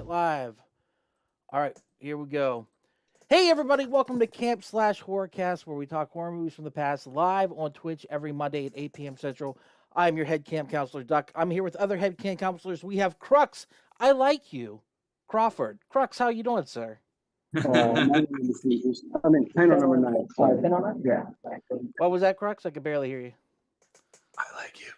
it live. All right, here we go. Hey, everybody, welcome to Camp Slash Horrorcast, where we talk horror movies from the past live on Twitch every Monday at 8 p.m. Central. I'm your head camp counselor, Duck. I'm here with other head camp counselors. We have Crux. I like you. Crawford. Crux, how you doing, sir? I mean, panel number 9. Panel 9? Yeah. What was that, Crux? I could barely hear you. I like you.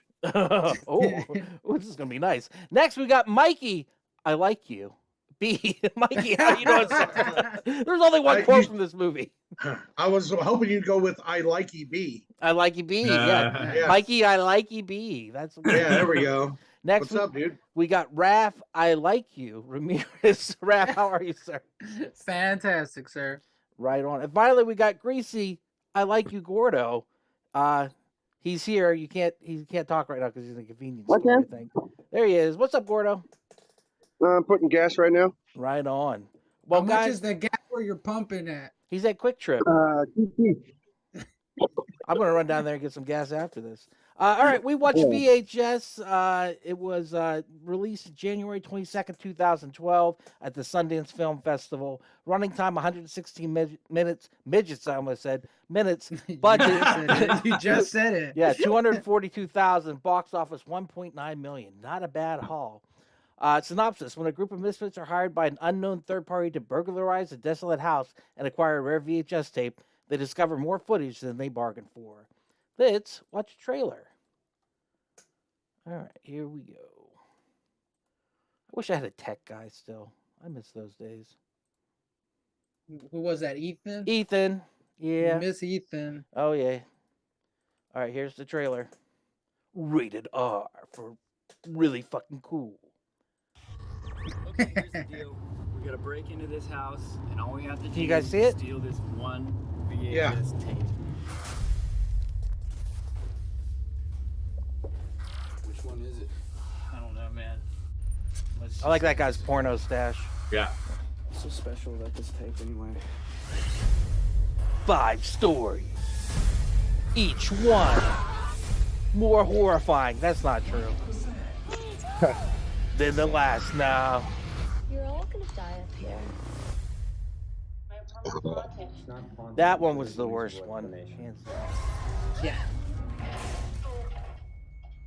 Oh, this is going to be nice. Next, we got Mikey. I like you. B. Mikey, how you doing, sir? There's only one quote from this movie. I was hoping you'd go with I like you B. I like you, B. Yeah. Mikey, I like you, B. That's there we go. Next, what's up, dude? We got Raph. I like you, Ramirez. Raph, how are you, sir? Fantastic, sir. Right on. And finally, we got Greasy. I like you, Gordo. He's here. He can't talk right now because he's in a convenience store, I think. There he is. What's up, Gordo? I'm putting gas right now. Right on. Well, How much is the gas where you're pumping at? He's at Quick Trip. TP. I'm going to run down there and get some gas after this. All right, we watched VHS. It was released January 22nd, 2012 at the Sundance Film Festival. Running time, 116 minutes. Midgets, I almost said. Minutes. Budget. You just said it. Yeah, 242,000. Box office, 1.9 million. Not a bad haul. Synopsis. When a group of misfits are hired by an unknown third party to burglarize a desolate house and acquire a rare VHS tape, they discover more footage than they bargained for. Let's watch a trailer. All right, here we go. I wish I had a tech guy still. I miss those days. Who was that, Ethan? Ethan. Yeah. Miss Ethan. Oh, yeah. All right, here's the trailer. Rated R for really fucking cool. Okay, here's the deal. We gotta break into this house, and all we have to do you guys see is it? steal this one VHS tape. Which one is it? I don't know, man. I like that guy's porno stash. Yeah. What's so special about this tape anyway? 5 stories. Each one more horrifying. That's not true. Than the last now. You're all gonna die up here. That one was the worst one. Hands down. Yeah.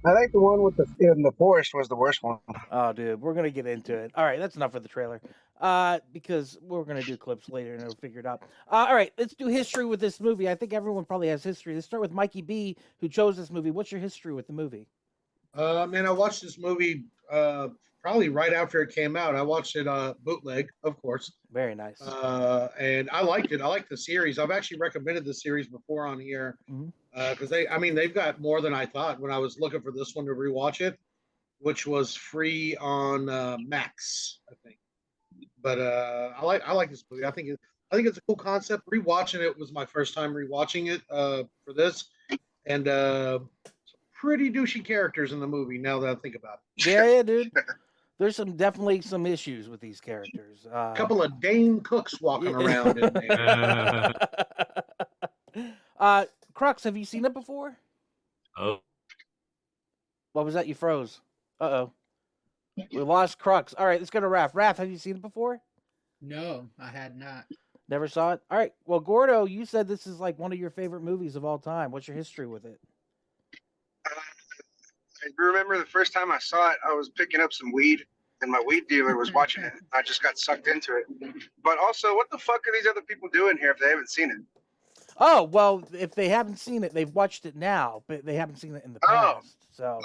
I think the one with in the forest was the worst one. Oh, dude, we're gonna get into it. All right, that's enough for the trailer. Because we're gonna do clips later and we'll figure it out. All right, let's do history with this movie. I think everyone probably has history. Let's start with Mikey B, who chose this movie. What's your history with the movie? Man, I watched this movie probably right after it came out. I watched it bootleg, of course. Very nice. And I liked it. I liked the series. I've actually recommended the series before on here because they've got more than I thought when I was looking for this one to rewatch it, which was free on Max, I think. But I like this movie. I think it's a cool concept. Rewatching it was my first time rewatching it for this, and pretty douchey characters in the movie now that I think about it. Yeah, dude. There's definitely some issues with these characters. A couple of Dane cooks walking around in there. Crux, have you seen it before? Oh. What was that? You froze. Uh-oh. We lost Crux. All right, let's go to Raph. Raph, have you seen it before? No, I had not. Never saw it? All right. Well, Gordo, you said this is like one of your favorite movies of all time. What's your history with it? I remember the first time I saw it, I was picking up some weed, and my weed dealer was watching it. I just got sucked into it. But also, what the fuck are these other people doing here if they haven't seen it? Oh, well, if they haven't seen it, they've watched it now, but they haven't seen it in the past. So,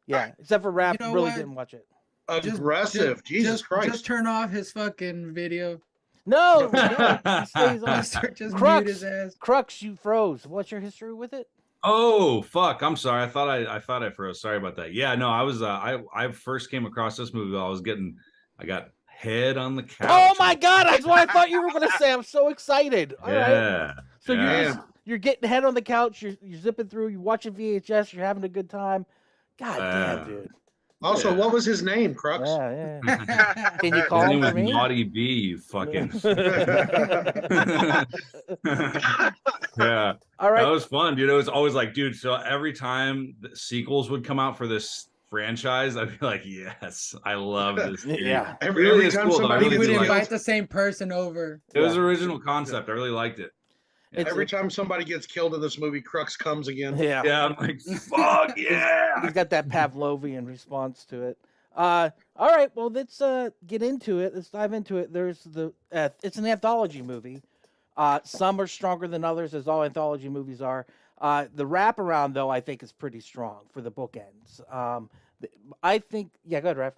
yeah, except for Raph, really didn't watch it. Aggressive. Jesus Christ. Just turn off his fucking video. No, he stays on. Just Crux, mute his ass. Crux, you froze. What's your history with it? Oh fuck! I'm sorry. I thought I froze. Sorry about that. Yeah, no, I was. I first came across this movie while I got head on the couch. Oh my god! That's what I thought you were gonna say. I'm so excited. All right. So you're getting head on the couch. You're zipping through. You're watching VHS. You're having a good time. God damn, dude. Also, what was his name, Crux? Yeah. Can you call him for me? Naughty B, you fucking. Yeah. All right. That was fun, dude. It was always like, dude. So every time the sequels would come out for this franchise, I'd be like, yes, I love this. Game. Yeah. It Every really is time cool. Though. I somebody We really would do like invite it. the same person over. It was Yeah. original concept. I really liked it. Yeah. It's Every time somebody gets killed in this movie, Crux comes again. Yeah. Yeah, I'm like, fuck yeah. He's got that Pavlovian response to it. All right, well, let's get into it. Let's dive into it. There's it's an anthology movie. Some are stronger than others, as all anthology movies are. The wraparound, though, I think is pretty strong for the bookends. I think, yeah, go ahead, Ref.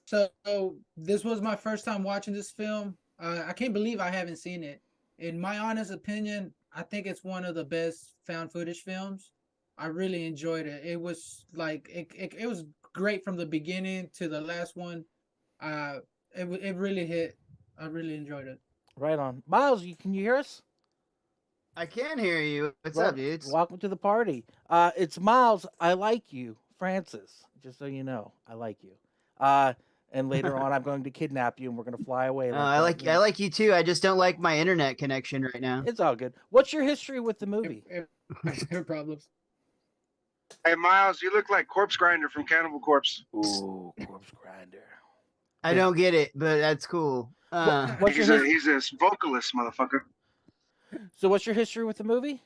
So this was my first time watching this film. I can't believe I haven't seen it. In my honest opinion, I think it's one of the best found footage films. I really enjoyed it. It was like it was great from the beginning to the last one. It really hit. I really enjoyed it. Right on. Miles, can you hear us? I can hear you. What's Well, up, dudes? Welcome to the party. It's Miles. I like you, Francis. Just so you know, I like you. And later on, I'm going to kidnap you, and we're going to fly away. I like you too. I just don't like my internet connection right now. It's all good. What's your history with the movie? No problems. Hey, Miles, you look like Corpse Grinder from Cannibal Corpse. Ooh, corpse grinder. I don't get it, but that's cool. What's He's your he's a vocalist, motherfucker. So what's your history with the movie?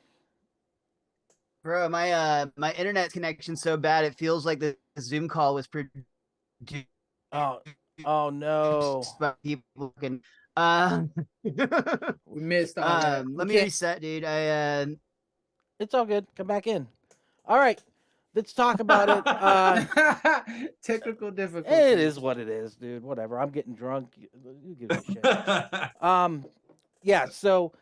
Bro, my internet connection's so bad it feels like the Zoom call was produced Oh no. by people. We missed all that. Let me reset, dude. It's all good. Come back in. All right. Let's talk about it. Technical difficulty. It is what it is, dude. Whatever. I'm getting drunk. You give a shit. Yeah, so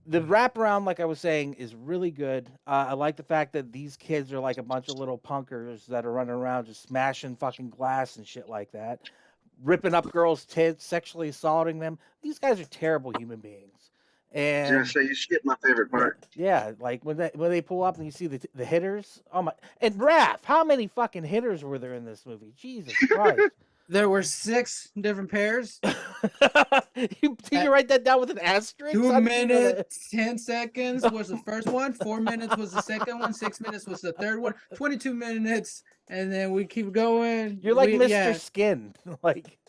the wraparound, like I was saying, is really good. I like the fact that these kids are like a bunch of little punkers that are running around just smashing fucking glass and shit like that, ripping up girls' tits, sexually assaulting them. These guys are terrible human beings. I was And gonna say you skipped my favorite part. yeah, like when they pull up and you see the hitters. Oh my! And Raph, how many fucking hitters were there in this movie? Jesus Christ! There were 6 different pairs. Did you write that down with an asterisk? 2 How did you know that? minutes, 10 seconds was the first one. 4 minutes was the second one. 6 minutes was the third one. 22 minutes, and then we keep going. You're like Mr. Yeah, Skin. Like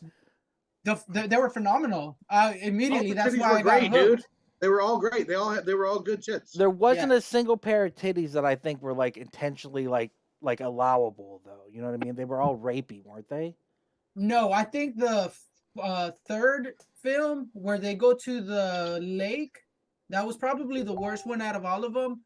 they were phenomenal. Immediately, All the that's titties why were I got great, hooked. dude. They were all great. They were all good tits. there wasn't a single pair of titties that I think were like intentionally like allowable though. You know what I mean? They were all rapey, weren't they? No, I think the third film where they go to the lake, that was probably the worst one out of all of them.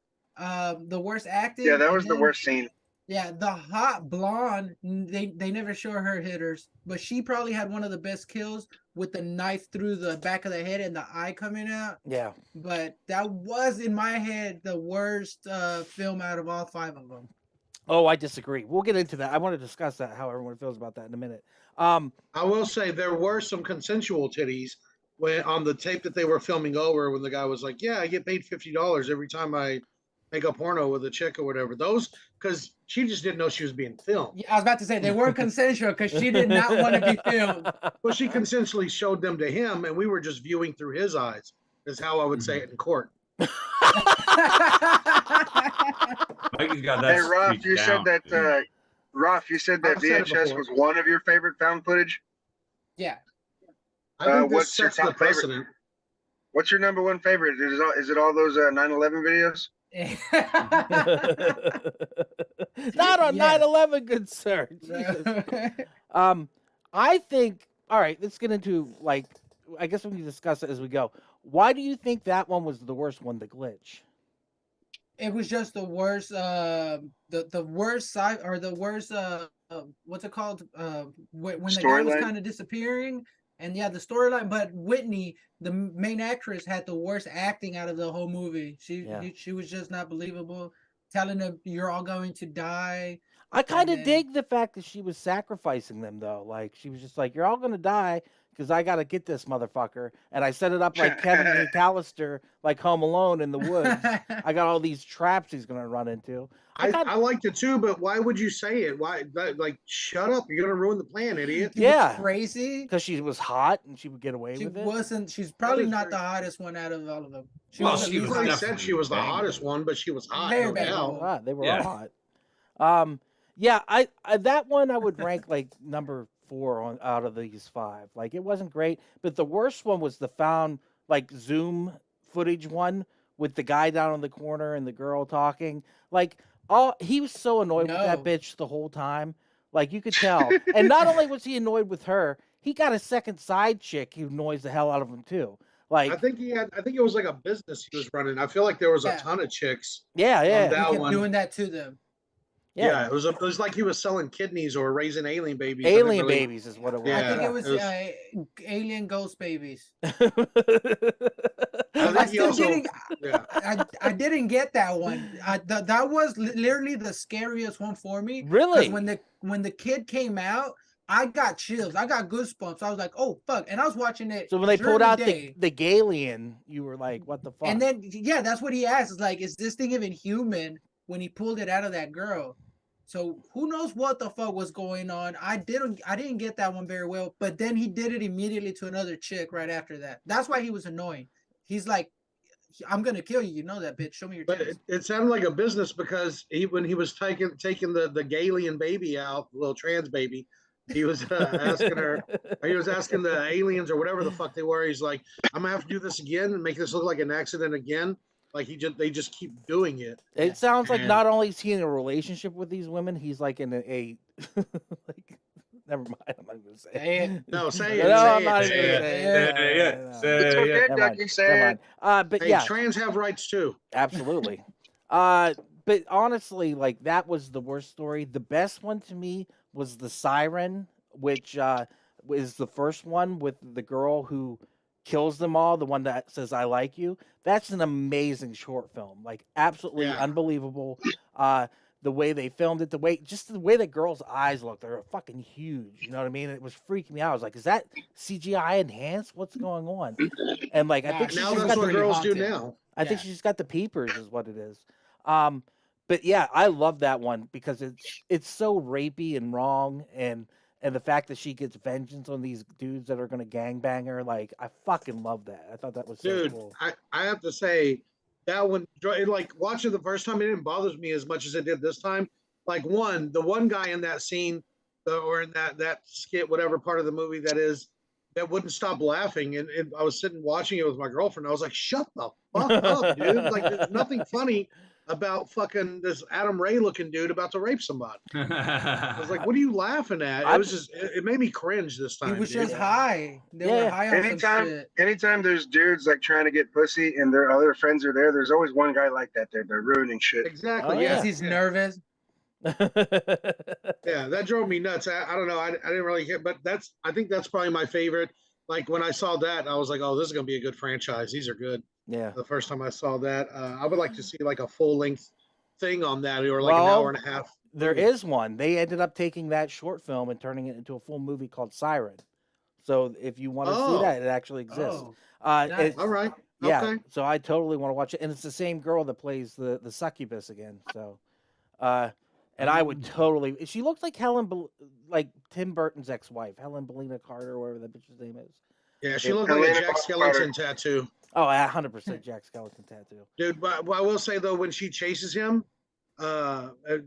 The worst acting. Yeah, that and was the then- worst scene. Yeah, the hot blonde, they never show her hitters, but she probably had one of the best kills with the knife through the back of the head and the eye coming out. Yeah. But that was, in my head, the worst film out of all 5 of them. Oh, I disagree. We'll get into that. I want to discuss that, how everyone feels about that in a minute. I will say there were some consensual titties when on the tape that they were filming over when the guy was like, "Yeah, I get paid $50 every time I make a porno with a chick or whatever." Those because she just didn't know she was being filmed. Yeah, I was about to say they weren't consensual because she did not want to be filmed. Well, she consensually showed them to him, and we were just viewing through his eyes. Is how I would say it in court. Mikey's got that. Hey, Roth, streak you down, said dude. that. Roth, you said that I've said it VHS before. was one of your favorite found footage. Yeah. I think what's this your sets the top favorite? precedent. What's your number one favorite? Is it all those 9/11 videos? Not on Yeah. 9/11, good sir. Jesus. I think. All right, let's get into like. I guess we can discuss it as we go. Why do you think that one was the worst one, the glitch? It was just the worst, the worst side or the worst, what's it called? When the guy was Storyline? kind of disappearing, and yeah, the storyline. But Whitney, the main actress, had the worst acting out of the whole movie. She was just not believable, telling them you're all going to die. I kind of then- dig the fact that she was sacrificing them though. Like she was just like, "You're all gonna die because I gotta get this motherfucker," and I set it up like Kevin McAllister, like Home Alone in the woods. I got all these traps he's gonna run into. I liked it too, but why would you say it? Why, like, shut up! You're gonna ruin the plan, idiot. She was Yeah. crazy. Because she was hot and she would get away She with it. wasn't. She's probably is not very- the hottest one out of all of them. Well, was at she least was Nobody like- said she was the definitely hottest one, but she was hot. Very No bad. doubt. They were Yeah. all hot. Yeah, I that one I would rank like number 4 on out of these 5. Like it wasn't great, but the worst one was the found like Zoom footage one with the guy down in the corner and the girl talking. Like all he was so annoyed with that No. bitch the whole time. Like you could tell. And not only was he annoyed with her, he got a second side chick who annoys the hell out of him too. Like I think it was like a business he was running. I feel like there was a Yeah. ton of chicks. yeah, on yeah. that He kept one. doing that to them. Yeah, it was like he was selling kidneys or raising alien babies. I didn't Alien really- babies is what it was. Yeah, I think it it was, was- alien ghost babies. I I think he still also- didn't. Yeah. I didn't get that one. That was literally the scariest one for me. 'cause Really? when the kid came out, I got chills. I got goosebumps. I was like, oh fuck! And I was watching it. So when they during pulled out day. the Galian, you were like, "What the fuck?" And then yeah, that's what he asked. Is like, is this thing even human? When he pulled it out of that girl. So who knows what the fuck was going on? I didn't get that one very well. But then he did it immediately to another chick right after that. That's why he was annoying. He's like, I'm gonna kill you. You know that, bitch. Show me your But tits. it sounded like a business because when he was taking the Galian baby out, the little trans baby, he was asking her. He was asking the aliens or whatever the fuck they were. He's like, I'm gonna have to do this again and make this look like an accident again. Like they just keep doing it. It sounds like And- not only is he in a relationship with these women, he's like in a like. Never mind. I'm not gonna say. Say it. No, say it. No, say I'm it, not say even it. gonna say Yeah, it. No, yeah, no, no, say no. it. It's okay, yeah. Never mind, Dougie. Say never it. mind. But Hey, yeah, trans have rights too. absolutely. But honestly, like that was the worst story. The best one to me was the Siren, which is the first one with the girl who kills them all, the one that says "I like you." That's an amazing short film, like absolutely Yeah. unbelievable. The way they filmed it, the way that girls' eyes look, they're fucking huge. You know what I mean? It was freaking me out. I was like, "Is that CGI enhanced? What's going on?" And like, I think she's Now just that's got what the girls do haunted. now. I think Yeah. she's got the peepers, is what it is. But yeah, I love that one because it's so rapey and wrong, and the fact that she gets vengeance on these dudes that are gonna gangbang her, like I fucking love that. I thought that was so Dude, cool. I have to say that one, like watching the first time, it didn't bother me as much as it did this time. Like the one guy in that scene, or in that skit, whatever part of the movie that is, that wouldn't stop laughing, and I was sitting watching it with my girlfriend. I was like, "Shut the fuck up, dude! Like, there's nothing funny about fucking this Adam Ray looking dude about to rape somebody." I was like, "What are you laughing at?" It was just, it made me cringe this He time. was dude. just high. They Yeah. were high on some Anytime, shit. anytime there's dudes like trying to get pussy and their other friends are there, there's always one guy like that there. They're ruining shit. Exactly. Oh, yeah. Because he's nervous. Yeah, that drove me nuts. I don't know. I didn't really get, but I think that's probably my favorite. Like when I saw that, I was like, "Oh, this is gonna be a good franchise. These are good." Yeah. The first time I saw that, I would like to see like a full length thing on that, or like an Well, hour and a half. There is one. They ended up taking that short film and turning it into a full movie called Siren. So if you want to Oh. see that, it actually exists. Oh, It- All right. yeah. Okay. So I totally want to watch it, and it's the same girl that plays the succubus again. So, and I would totally. She looks like like Tim Burton's ex-wife, Helen Belina Carter, or whatever that bitch's name is. Yeah, she Yeah. looked like a Elena Jack Bonham Skellington tattoo, Oh, 100% Jack Skeleton tattoo. dude. But I will say though, when she chases him,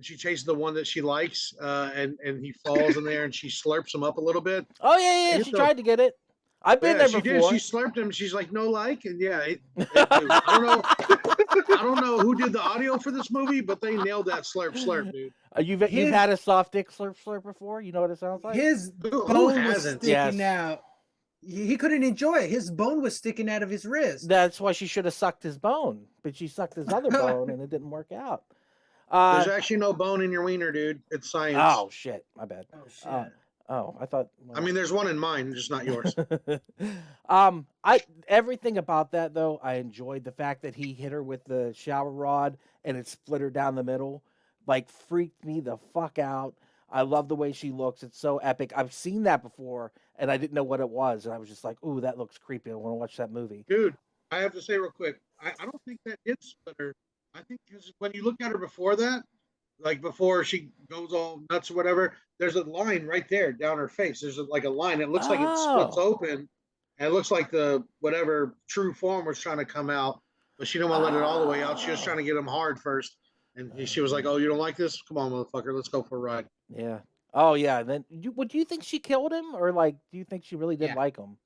she chases the one that she likes, and he falls in there, and she slurps him up a little bit. Oh yeah. Hit She the- tried to get it. I've been Yeah, there she before. did. She slurped him. She's like, "No, like," and yeah, dude, I don't know. I don't know who did the audio for this movie, but they nailed that slurp, dude. You've His- had a soft dick slurp before. You know what it sounds like. his Who bone was hasn't? sticking Yes. out. He couldn't enjoy it. His bone was sticking out of his wrist. That's why she should have sucked his bone, but she sucked his other bone, and it didn't work out. There's actually no bone in your wiener, dude. It's science. Oh shit, my bad. Oh shit. Oh, I thought. I mean, there's one in mine, just not yours. Everything about that though, I enjoyed the fact that he hit her with the shower rod and it split her down the middle, like freaked me the fuck out. I love the way she looks. It's so epic. I've seen that before and I didn't know what it was, and I was just like, "Ooh, that looks creepy. I want to watch that movie." Dude, I have to say real quick, I don't think that did split her. I think because when you look at her before that, like before she goes all nuts or whatever, there's a line right there down her face. There's like a line. It looks like it splits Oh. open, and it looks like the whatever true form was trying to come out, but she didn't want to let it all the way out. She was trying to get him hard first. And she was like, "Oh, you don't like this? Come on, motherfucker, let's go for a ride." Yeah. Oh yeah. Then do you think she killed him, or like do you think she really did Yeah. like him?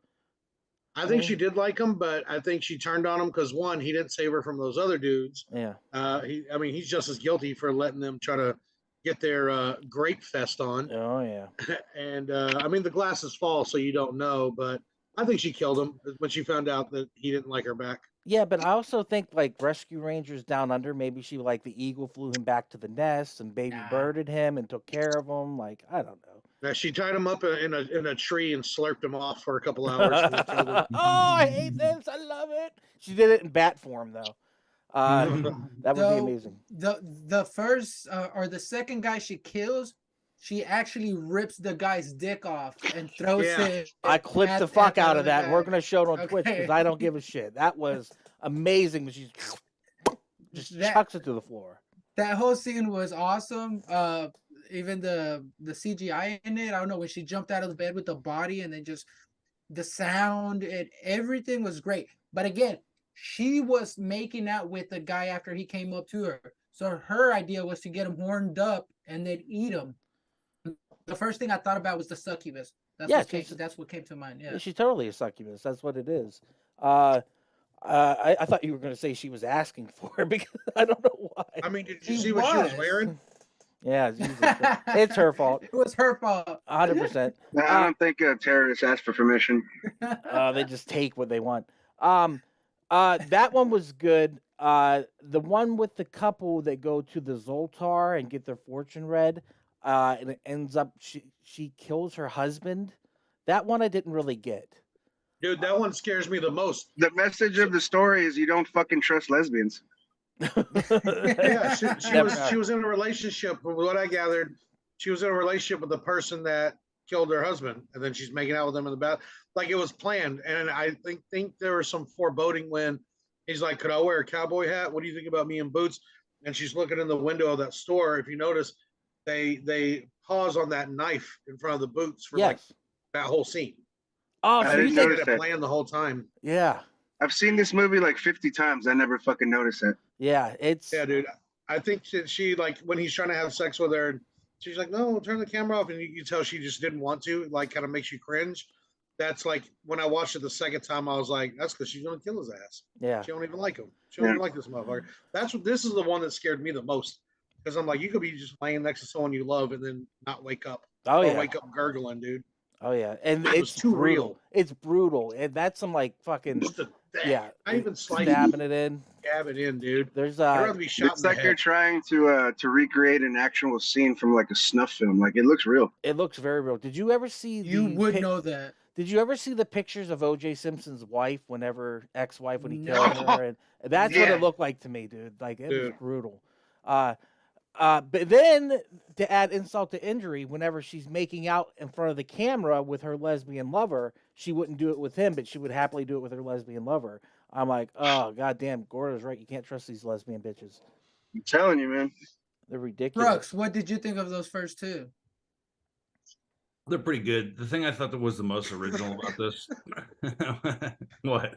I think she did like him, but I think she turned on him because one, he didn't save her from those other dudes. Yeah. He's just as guilty for letting them try to get their grape fest on. Oh yeah. And the glass is false, so you don't know. But I think she killed him when she found out that he didn't like her back. Yeah, but I also think like Rescue Rangers Down Under, maybe she like the eagle flew him back to the nest and baby birded him and took care of him. Like I don't know. Now, she tied him up in a tree and slurped him off for a couple hours. And killed him. Oh, I hate this. I love it. She did it in bat form though. That would be amazing. The first or the second guy she kills, she actually rips the guy's dick off and throws it. I clipped the fuck out of that. We're gonna show it on Twitch because I don't give a shit. That was amazing. But she just chucks it to the floor. That whole scene was awesome. Even the CGI in it, I don't know, when she jumped out of the bed with the body and then just the sound and everything was great. But again, she was making out with the guy after he came up to her. So her idea was to get him horned up and then eat him. The first thing I thought about was the succubus. That's what came to mind. Yeah, she's totally a succubus. That's what it is. I thought you were going to say she was asking for it because I don't know why. I mean, did you see what she was wearing? Yeah, it's her fault. It was her fault. 100%. I don't think terrorists ask for permission. They just take what they want. That one was good. The one with the couple that go to the Zoltar and get their fortune read, and it ends up she kills her husband. That one I didn't really get. Dude, that one scares me the most. The message of the story is you don't fucking trust lesbians. Yeah, she was in a relationship. From what I gathered, she was in a relationship with the person that killed her husband, and then she's making out with him in the bath. Like it was planned. And I think there was some foreboding when he's like, "Could I wear a cowboy hat? What do you think about me in boots?" And she's looking in the window of that store. If you notice, they pause on that knife in front of the boots for like that whole scene. Oh, I so didn't you notice think it. Planned the whole time. Yeah. I've seen this movie like 50 times. I never fucking noticed it. Yeah, Yeah, dude. I think she like when he's trying to have sex with her, she's like, "No, turn the camera off," and you can tell she just didn't want to. It, like, kind of makes you cringe. That's like when I watched it the second time, I was like, "That's because she's gonna kill his ass." Yeah. She don't even like him. She don't even like this motherfucker. This is the one that scared me the most because I'm like, you could be just laying next to someone you love and then not wake up. Oh yeah. Wake up gurgling, dude. Oh yeah, and That it's was too brutal. real. It's brutal, and that's some like fucking I even stabbing it in. Stab it in, dude. There's I'd rather be shot It's in the like you're head. trying to recreate an actual scene from like a snuff film. Like it looks real. It looks very real. Did you ever see? You would know that. Did you ever see the pictures of O.J. Simpson's wife, ex-wife, when he No. killed her? And that's what Yeah. it looked like to me, dude. Like it was brutal. But then to add insult to injury, whenever she's making out in front of the camera with her lesbian lover, she wouldn't do it with him, but she would happily do it with her lesbian lover. I'm like, oh goddamn, Gordo's right. You can't trust these lesbian bitches. I'm telling you, man. They're ridiculous. Brooks, what did you think of those first two? They're pretty good. The thing I thought that was the most original about this. What?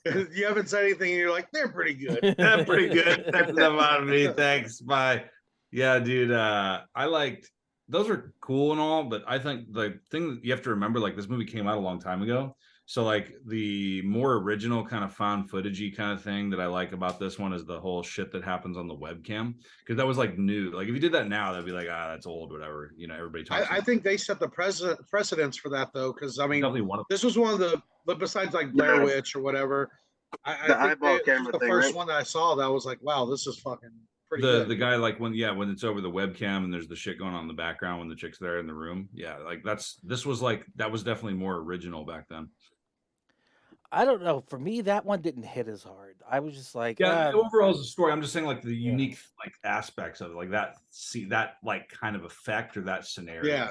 You haven't said anything, and you're like, they're pretty good. That's pretty good. That's enough out of me. Thanks. Bye. Yeah, dude. I liked those are cool and all, but I think the thing that you have to remember, like this movie came out a long time ago. So like the more original kind of found footagey kind of thing that I like about this one is the whole shit that happens on the webcam. Because that was like new. Like if you did that now, that'd be like, that's old, whatever. You know, everybody talks. I think they set the precedence for that though, because I mean, definitely one of this was one of the besides like Blair Witch or whatever. I The think eyeball this camera was the thing, first right? one that I saw that was like, wow, this is fucking pretty good. the guy like when it's over the webcam and there's the shit going on in the background when the chick's there in the room. Yeah, like that was definitely more original back then. I don't know. For me, that one didn't hit as hard. I was just like, overall as a story, I'm just saying like the unique like aspects of it, like that like kind of effect or that scenario. Yeah.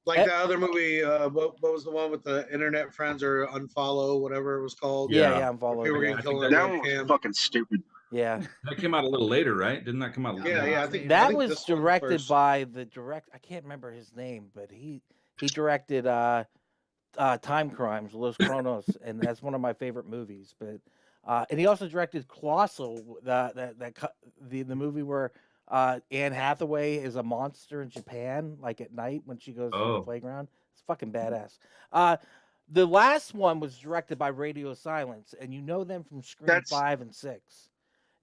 Like the other movie, what was the one with the internet friends or Unfollow, whatever it was called? Yeah, Unfollow. People were Yeah. getting killed on That one was webcam. fucking stupid. Yeah. That came out a little later, right? Didn't that come out later? Yeah, I think That this was one directed first. by the I can't remember his name, but he directed Time Crimes, Los Cronos, and that's one of my favorite movies. But And he also directed Colossal, the movie where Anne Hathaway is a monster in Japan, like at night when she goes to the Oh. playground. It's fucking badass. The last one was directed by Radio Silence, and you know them from Scream That's- 5 and 6.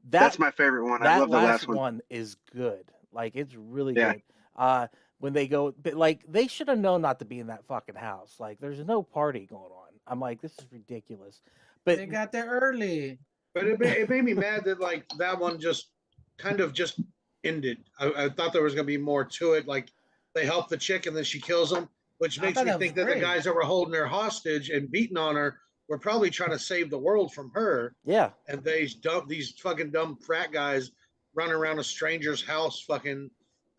That's my favorite one. I That love the last last one. one is good. Like it's really Yeah. good. When they go, but like they should have known not to be in that fucking house. Like there's no party going on. I'm like, this is ridiculous. But They got there early. But it made me mad that like that one just kind of just ended. I thought there was gonna be more to it. Like they help the chick and then she kills them, which I makes thought me that was think that the great. guys that were holding her hostage and beating on her were probably trying to save the world from her. yeah, And these fucking dumb frat guys running around a stranger's house fucking.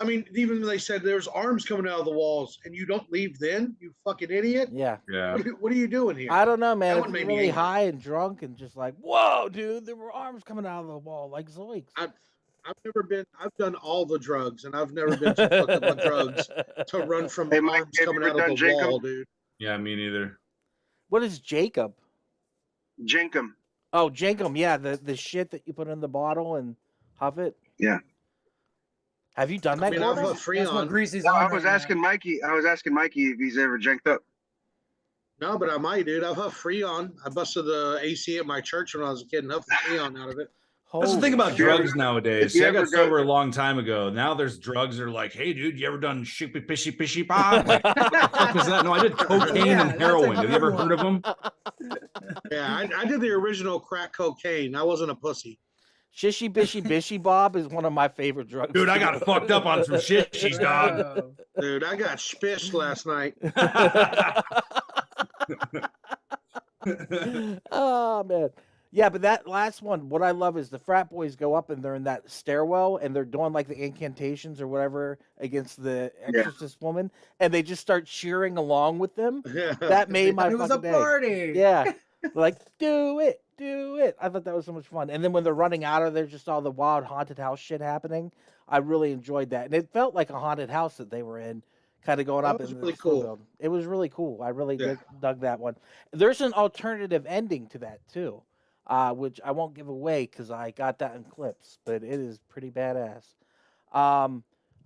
I mean, even when they said there's arms coming out of the walls and you don't leave then, you fucking idiot. yeah. Yeah. What are you doing here? I don't know, man. That If one you're made me really angry. high and drunk and just like, whoa, dude, there were arms coming out of the wall like zoinks. I've done all the drugs and I've never been too fucking on drugs to run from Hey, Mike, arms have you coming ever out of done the Jacob? wall, dude. Yeah, me neither. What is Jacob? Jenkum. Oh, Jankum, yeah, the shit that you put in the bottle and huff it. Yeah. Have you done that, I mean, I've Gordon? had free That's what on. Greasy's Well, on. I was right asking Mikey. I was asking Mikey if he's ever janked up. No, but I might, dude. I've had free on. I busted the AC at my church when I was a kid and huffed the free on out of it. That's the Holy thing about shit. drugs nowadays. if you See, I ever got go- sober a long time ago. Now there's drugs that are like, hey, dude, you ever done shippy pishy pishy pop? Like, what the fuck is that? No, I did cocaine Yeah, and that's a heroin. Have you ever good heard of them? Yeah, I did the original crack cocaine. I wasn't a pussy. Shishy Bishy Bishy Bob is one of my favorite drugs. Dude, I got fucked up on some shit, she's dog. Bro. Dude, I got spished last night. Oh man. Yeah, but that last one, what I love is the frat boys go up and they're in that stairwell and they're doing like the incantations or whatever against the exorcist woman, and they just start cheering along with them. That made my It was a fucking day. party. Yeah. Like, do it, do it. I thought that was so much fun. And then when they're running out of there, just all the wild haunted house shit happening. I really enjoyed that. And it felt like a haunted house that they were in, kind of going That up was in really the school cool. building. It was really cool. I really Yeah. dug that one. There's an alternative ending to that too, which I won't give away because I got that in clips, but it is pretty badass.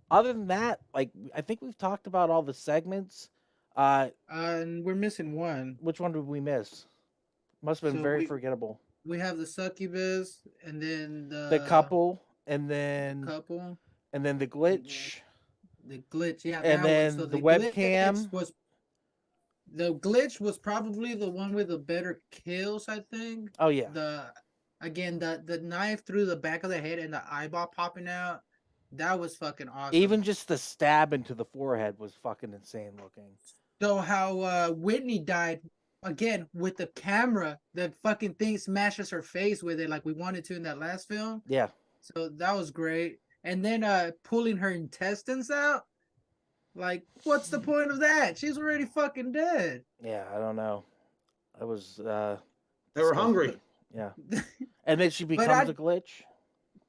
Other than that, like I think we've talked about all the segments. And we're missing one. Which one did we miss? Must have been So very forgettable. We have the succubus, and then The couple, and then couple, the glitch. the glitch. Yeah, And that one. then So the glitch webcam. the glitch was probably the one with the better kills, I think. Oh yeah, The knife through the back of the head and the eyeball popping out. That was fucking awesome. even just the stab into the forehead was fucking insane looking. So how Whitney died again with the camera, the fucking thing smashes her face with it like we wanted to in that last film. Yeah, So that was great. And then pulling her intestines out. Like, what's the point of that? She's already fucking dead. yeah. I don't know. It was. They were disgusting. hungry. Yeah, and then she But becomes a glitch.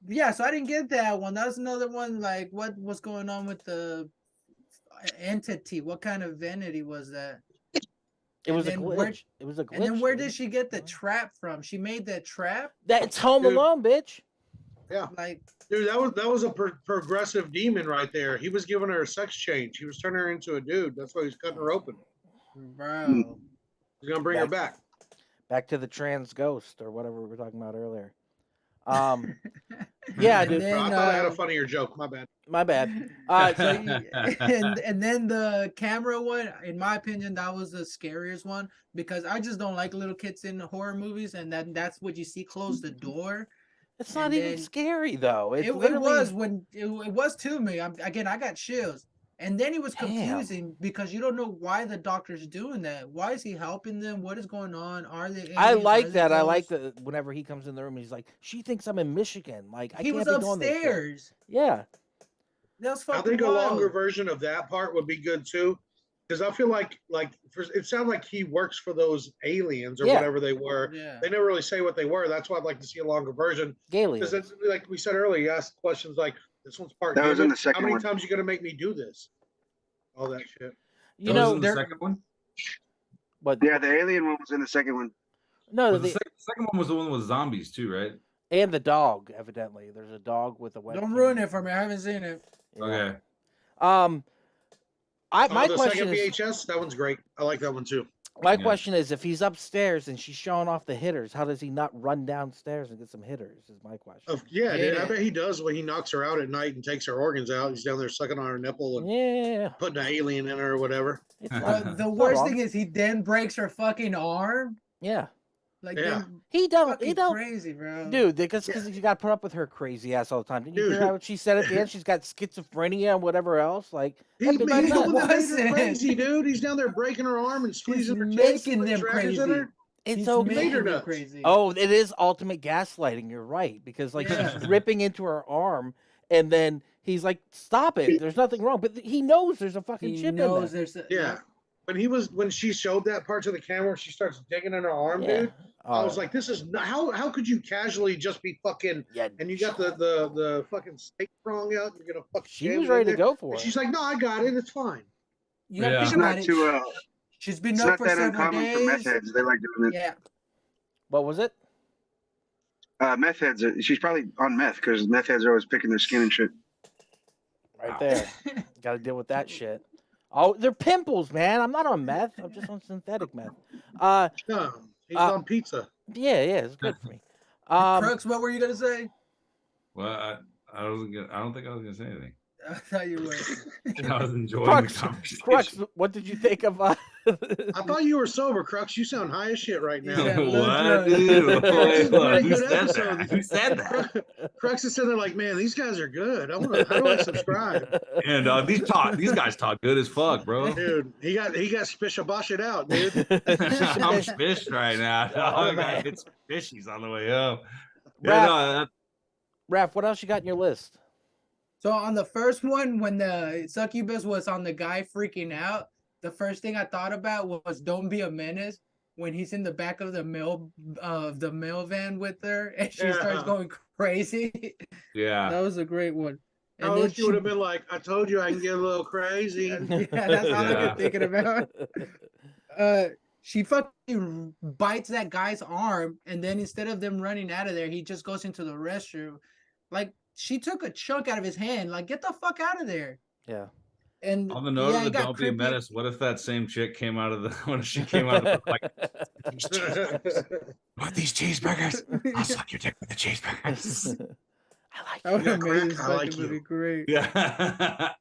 Yeah, so I didn't get that one. That was another one. Like, what was going on with the entity? What kind of entity was that? It was a then where- glitch. It was a glitch. And then where dude. did she get the trap from? She made that trap. That's Home Dude. Alone, bitch. Yeah, Like, dude, that was a progressive demon right there. He was giving her a sex change. He was turning her into a dude. That's why he was cutting her open. bro. He's gonna bring her back. Back to the trans ghost or whatever we were talking about earlier. Yeah, And dude. then, I thought I had a funnier joke. My bad. My bad. So and then the camera one, in my opinion, that was the scariest one because I just don't like little kids in horror movies, and that's what you see. Close the door. It's not and even then- scary though. It's It literally, was when it was to me. Again, I got chills. And then it was Damn. confusing because you don't know why the doctor's doing that. Why is he helping them? What is going on? Are they? I aliens? like Are they that. I like ghosts? that. Whenever he comes in the room, he's like, "She thinks I'm in Michigan. Like I He can't was be doing this shit." upstairs. Yeah, That was I fucking think a longer wild. version of that part would be good too, because I feel like it sounded like he works for those aliens or Yeah. whatever they were. Yeah. They never really say what they were. That's why I'd like to see a longer version. Gaily. Because it's like we said earlier, you asked questions like, "This one's part." That was in human. the second How many one. times you gonna make me do this? All that shit. You That was know, in the there. second one. But Yeah, the alien one was in the second one. No, But the second one was the one with zombies too, right? and the dog. Evidently, there's a dog with a webcam. Don't ruin it for me. I haven't seen it. Yeah. Okay. My the question second is, VHS, that one's great. I like that one too. my question is, if he's upstairs and she's showing off the hitters, how does he not run downstairs and get some hitters? Is my question. Yeah, dude. I Yeah. bet he does when he knocks her out at night and takes her organs out. He's down there sucking on her nipple and Yeah. putting an alien in her or whatever. It's The not worst wrong. thing is he then breaks her fucking arm. Yeah. Like, Yeah. then He don't. fucking He don't. crazy, bro. Dude, because you got to put up with her crazy ass all the time. Didn't you Dude. hear what she said at the end? She's got schizophrenia and whatever else. Like, He, that he's bitch is the one nuts. that made her Wasn't. crazy, dude. He's down there breaking her arm and squeezing her He's tits, making putting them trackers in crazy. her. it's He's okay. making her them nuts. crazy. Oh, it is ultimate gaslighting. You're right, because like Yeah. she's ripping into her arm, and then he's like, "Stop it! There's nothing wrong." But he knows there's a fucking he chip knows in there. there's. Yeah. When she showed that part to the camera, she starts digging in her arm, Yeah. dude. I was like, this is not, how could you casually just be fucking yeah. and you got the fucking steak prong out, you're gonna fucking She jam was it in ready to there? go for And it. she's like, no, I got it, it's fine. You gotta Yeah. think It's about not it. too. She's been It's up not for that several uncommon for meth days. heads. They like doing it. Yeah. What was it? Meth heads. She's probably on meth because meth heads are always picking their skin and shit. Right there. Got to deal with that shit. Oh, they're pimples, man. I'm not on meth. I'm just on synthetic meth. No, he's Uh, on pizza. Yeah, it's good for me. Crux, what were you gonna say? Well, I don't think I was gonna say anything. I thought you were. I was enjoying Crux, the conversation. Crux, what did you think of? I thought you were sober, Crux. You sound high as shit right now. Yeah, What, look, dude? This is a pretty Who good said episode. that? Who said that? Crux is sitting there like, man, these guys are good. How do I subscribe? And these guys talk good as fuck, bro. Dude, he got spishaboshed out, dude. I'm fished right now. Oh, Dog. man. It's fishies on the way up. Raph, Yeah, no, that, Raph, what else you got in your list? So on the first one, when the succubus was on the guy freaking out, the first thing I thought about was "Don't be a menace." When he's in the back of the mail van with her, and she starts going crazy. yeah. That was a great one. I wish you would have been like, I told you I can get a little crazy. Yeah, that's all I Yeah. kept thinking about. She fucking bites that guy's arm, and then instead of them running out of there, he just goes into the restroom. Like, she took a chunk out of his hand. Like, get the fuck out of there. Yeah. And On the note yeah, of it the got don't be a creepy. menace, what if that same chick came out of the when she came out of the like what these cheeseburgers? I'll suck your dick with the cheeseburgers. I like That would have Yeah, made this crack, I like fucking movie you. great. Yeah.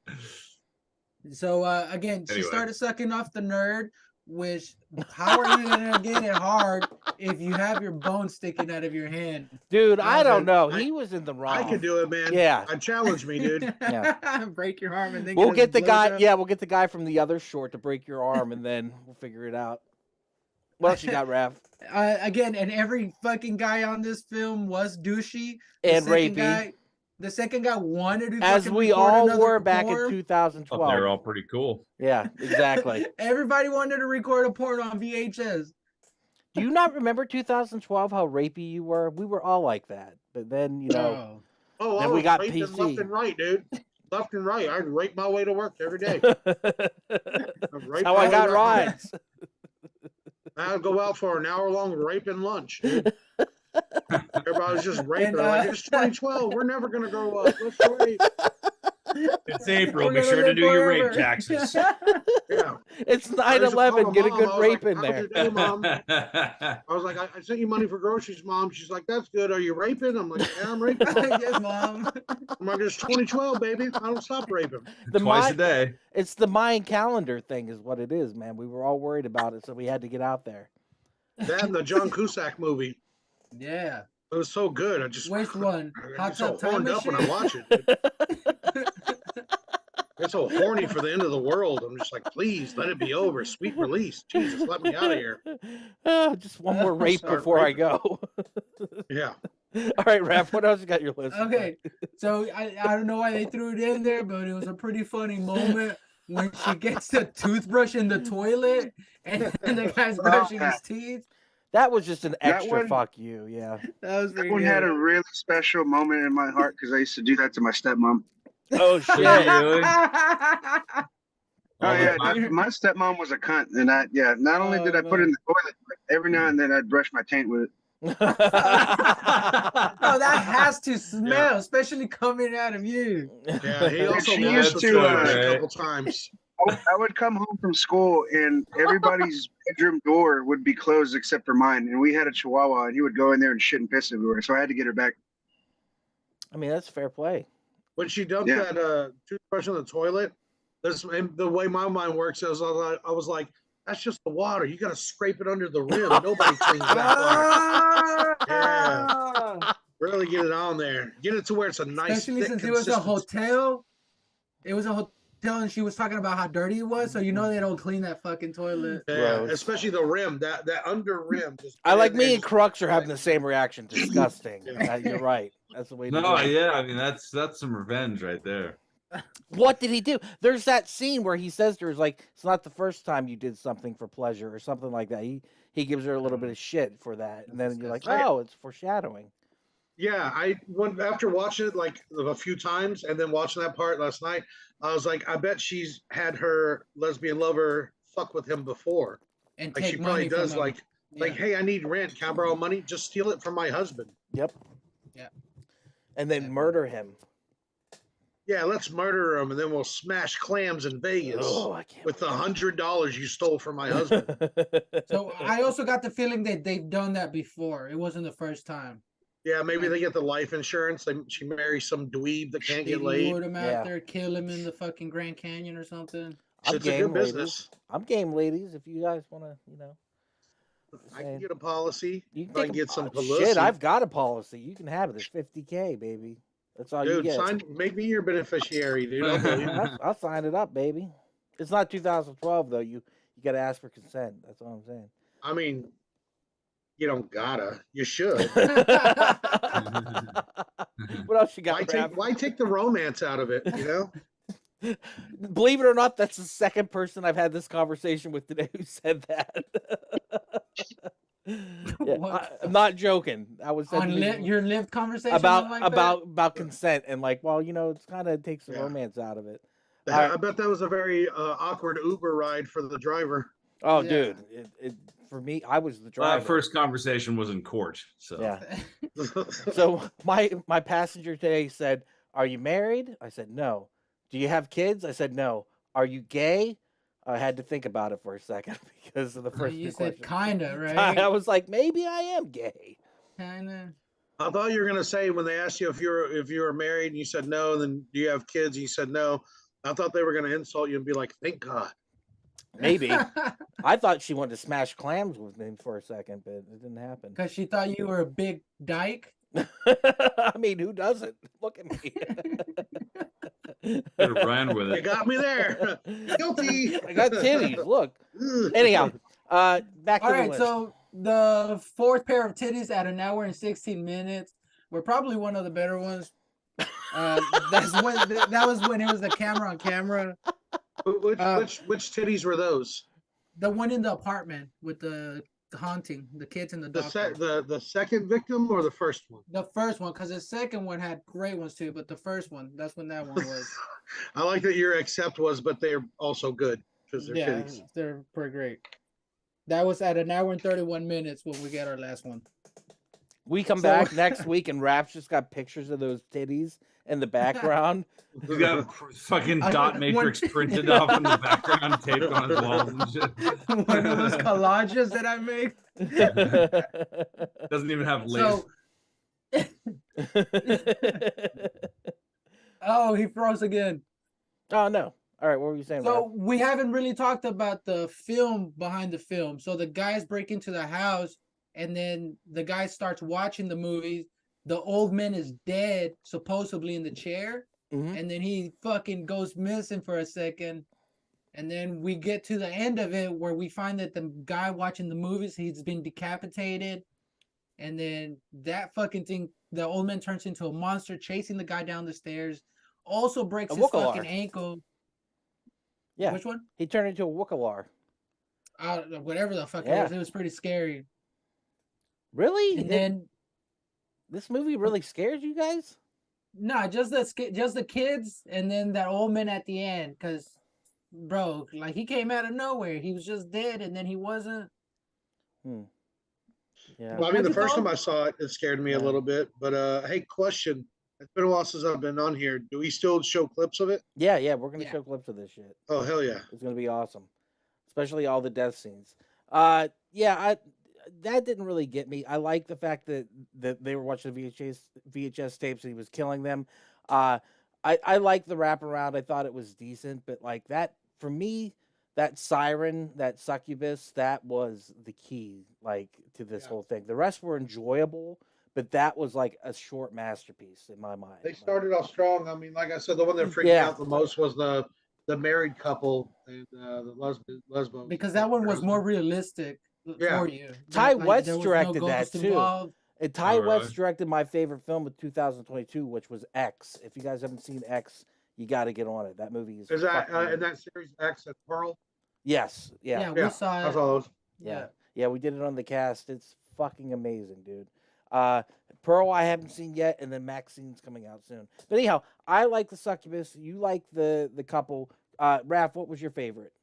So again, she Anyway. started sucking off the nerd, which how are you gonna get it hard if you have your bone sticking out of your hand? Dude, I don't know. I- He was in the wrong. I could do it, man. Yeah. Challenge me, dude. Yeah. Break your arm and then We'll a get the guy. blowjob. Yeah, we'll get the guy from the other short to break your arm, and then we'll figure it out. What else you got, Raph? Again, and every fucking guy on this film was douchey. The And second rapey. The second guy wanted to As fucking we record all another were back in porn. 2012. They're all pretty cool. Yeah, exactly. Everybody wanted to record a porn on VHS. Do you not remember 2012 how rapey you were? We were all like that. But then, you know, Oh, Then I we was got raping PC. left and right, dude. Left and right. I'd rape my way to work every day. I'd that's rape how my I way got back home. rides. I'd go out for an hour-long raping lunch, dude. Everybody was just raping. And, Like, it's 2012. We're never going to grow up. Let's rape. It's April. We're Be gonna sure to live do your rape forever. taxes. Yeah. It's I used to call 9/11. my Get a mom. good I was rape like, in "How's there. your day, Mom?" I was like, I sent you money for groceries, Mom. She's like, that's good. Are you raping? I'm like, yeah, I'm raping. Yes, Mom. I'm like, it's 2012, baby. I don't stop raping. The Twice a Mayan- day. It's the Mayan calendar thing, is what it is, man. We were all worried about it, so we had to get out there. That and the John Cusack movie. Yeah. It was so good. I just Which one? I Hot get so Tub Time horned up when I Machine? watch it. It's so horny for the end of the world. I'm just like, please let it be over. Sweet release. Jesus, let me out of here. Just one more rape Start before I raping. go. Yeah. All right, Raph, what else you got on your list? Okay. So I don't know why they threw it in there, but it was a pretty funny moment when she gets the toothbrush in the toilet and the guy's brushing his teeth. That was just an That extra one- fuck you, yeah. That was That pretty one good. had a really special moment in my heart because I used to do that to my stepmom. Oh shit. Yeah, really? Oh All the yeah, time. my stepmom was a cunt, and not only Oh, did I put it in the toilet, but Every now and then I'd brush my taint with it. Oh, that has to smell, especially coming out of you. Yeah, he also She washed used the to, toilet a right? couple times. I would come home from school and everybody's bedroom door would be closed except for mine. And we had a Chihuahua, and he would go in there and shit and piss everywhere. So I had to get her back. I mean, that's fair play. When she dumped Yeah. that toothbrush in the toilet, and the way my mind works is I was like, that's just the water. You got to scrape it under the rim. Nobody cleans that part. Yeah. Really get it on there. Get it to where it's a nice, Especially thick since it was a consistency. hotel. It was a hotel, and she was talking about how dirty it was. So you know they don't clean that fucking toilet. Yeah, Gross. especially the rim. That under rim. Just I like get in there me and just- Crux are having the same reaction. Disgusting. Yeah. You're right. That's the way to No, do it. yeah, I mean that's some revenge right there. What did he do? There's that scene where he says to her, like, it's not the first time you did something for pleasure or something like that. He gives her a little bit of shit for that. And then you're like, oh, it's foreshadowing. Yeah, after watching it like a few times and then watching that part last night, I was like, I bet she's had her lesbian lover fuck with him before. And Like take she probably money from does. them. Like, Yeah. hey, I need rent. Can I borrow money? Just steal it from my husband. Yep. Yeah. And then murder him. Yeah, let's murder him and then we'll smash clams in Vegas Oh, I can't with the $100 you stole from my husband. So I also got the feeling that they've done that before. It wasn't the first time. Yeah, maybe they get the life insurance. She marries some dweeb that can't They get laid. lured him out Yeah. there, kill him in the fucking Grand Canyon or something. I'm It's a game, good ladies. business. I'm game, ladies. If you guys want to, I can get a policy. You If I take can get some shit. publicity. I've got a policy. You can have it. It's $50K, baby. That's all you Dude, get. make me your beneficiary, dude. I'll believe you. I'll sign it up, baby. It's not 2012 though. You got to ask for consent. That's all I'm saying. I mean, you don't gotta. You should. What else you got? Why take the romance out of it? You know. Believe it or not, that's the second person I've had this conversation with today who said that. Yeah, I'm not joking. I was On your lived conversation about like that? about consent and like, well, it's kind of takes the Yeah. romance out of it. I bet that was a very awkward Uber ride for the driver. Oh, Yeah. dude, for me, I was the That driver. first conversation was in court, so Yeah. So my passenger today said, "Are you married?" I said, "No." "Do you have kids?" I said, "No." "Are you gay?" I had to think about it for a second because of the first You two said questions. kinda, right? I was like, maybe I am gay. Kinda. I thought you were gonna say when they asked you if you were married and you said no, and then do you have kids? And you said no. I thought they were gonna insult you and be like, "Thank God." Maybe. I thought she wanted to smash clams with me for a second, but it didn't happen. Because she thought you were a big dyke. I mean, who doesn't? Look at me. could have ran with You it. got me there. Guilty. I got titties. Look. Ugh. Anyhow, back to All the right, list. so the fourth pair of titties at 1 hour and 16 minutes were probably one of the better ones. That was when it was the camera on camera. Which titties were those? The one in the apartment with the haunting, the kids and the doctor. The second victim or the first one? The first one, because the second one had great ones too, but the first one, that's when that one was. I like that your accept was, but they're also good because they're Yeah, titties. they're pretty great. That was at 1 hour and 31 minutes when we get our last one. We come So- back next week and Rap's just got pictures of those titties in the background. You got fucking I- dot one- matrix printed off in the background, taped on his walls and shit. One of those collages that I make. Doesn't even have lace. So, oh, he froze again. Oh no. All right, what were you saying? So Rap? we haven't really talked about the film behind the film. So the guys break into the house, and then the guy starts watching the movie. The old man is dead, supposedly in the chair, Mhm. and then he fucking goes missing for a second. And then we get to the end of it where we find that the guy watching the movies, he's been decapitated. And then that fucking thing, the old man turns into a monster, chasing the guy down the stairs. Also breaks A his Wookalar. fucking ankle. Yeah, Which one? he turned into a Wookalar. Whatever the fuck Yeah. it was pretty scary. Really? And then This movie really scares you guys? no, just the kids, and then that old man at the end. Cause, bro, like he came out of nowhere. He was just dead, and then he wasn't. Yeah. Well, I mean, the What'd you first call time it? I saw it, it scared me a Yeah. little bit. But hey, question. It's been a while since I've been on here. Do we still show clips of it? Yeah, we're gonna Yeah. show clips of this shit. Oh, hell yeah. It's gonna be awesome, especially all the death scenes. Yeah, that didn't really get me. I like the fact that they were watching the VHS tapes and he was killing them. I like the wraparound. I thought it was decent, but like that for me, that siren, that succubus, that was the key like to this Yeah. whole thing. The rest were enjoyable, but that was like a short masterpiece in my mind. They Like, started off strong. I mean, like I said, the one that freaked me Yeah. out the most was the married couple and the lesbos. Because that one was more realistic Yeah. for you. Ty Like, West there was directed no that, ghost too. involved. And Ty Oh, West really? directed my favorite film of 2022, which was X. If you guys haven't seen X, you got to get on it. That movie is. Is that fucking- in that series X and Pearl? Yes. Yeah. Yeah, Yeah, we saw I it. saw those. Yeah. Yeah. We did it on the cast. It's fucking amazing, dude. Pearl, I haven't seen yet, and then Maxine's coming out soon. But anyhow, I like the succubus. You like the couple. Raph, what was your favorite?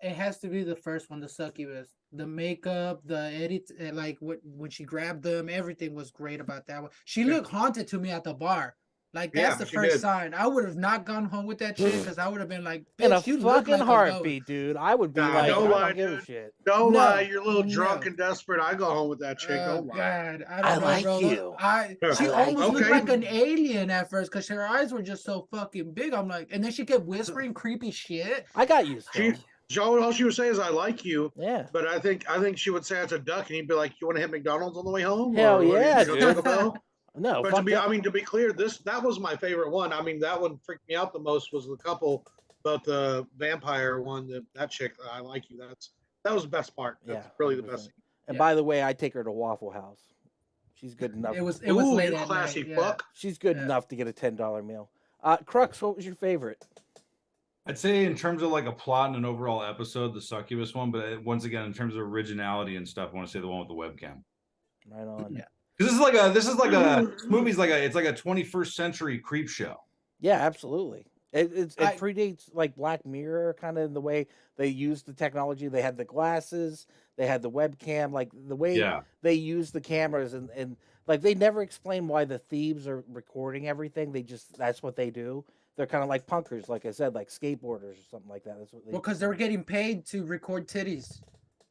It has to be the first one, the succubus. The makeup, the edit, like when she grabbed them, everything was great about that one. She Yeah. looked haunted to me at the bar. Like that's Yeah, the she first did. sign. I would have not gone home with that chick because I would have been like, In a "Bitch, you look fucking like heartbeat, dude. I would be Nah, like, don't I lie, don't give a dude. shit. Don't No, lie, you're a little drunk no. and desperate. I go home with that chick. Oh Don't lie. God, I I don't know, like bro. you. She I like almost looked you. like an alien at first because her eyes were just so fucking big. I'm like, and then she kept whispering creepy shit. I got used to She, it. Joe, all she would say is, "I like you." Yeah. But I think she would say it's a duck, and he'd be like, "You want to hit McDonald's on the way home?" Hell Or, yeah, you know, Taco Bell?" No, But fuck that. to be clear, that was my favorite one. I mean, that one freaked me out the most was the couple, but the vampire one, that chick, I like you. That was the best part. That's Yeah, really the 100%. best. And Yeah. by the way, I take her to Waffle House. She's good enough. It was Ooh, late you at classy night. Yeah. fuck. She's good Yeah. enough to get a $10 meal. Crux, what was your favorite? I'd say in terms of like a plot and an overall episode, the succubus one, but once again, in terms of originality and stuff, I want to say the one with the webcam. Right on. Yeah. Because this movie's like a 21st century creep show. Yeah, absolutely. It I- predates like Black Mirror, kind of in the way they used the technology. They had the glasses, they had the webcam, like the way Yeah. they use the cameras, and like they never explain why the thieves are recording everything. That's what they do. They're kind of like punkers, like I said, like skateboarders or something like that. That's what they. Well, because they were getting paid to record titties,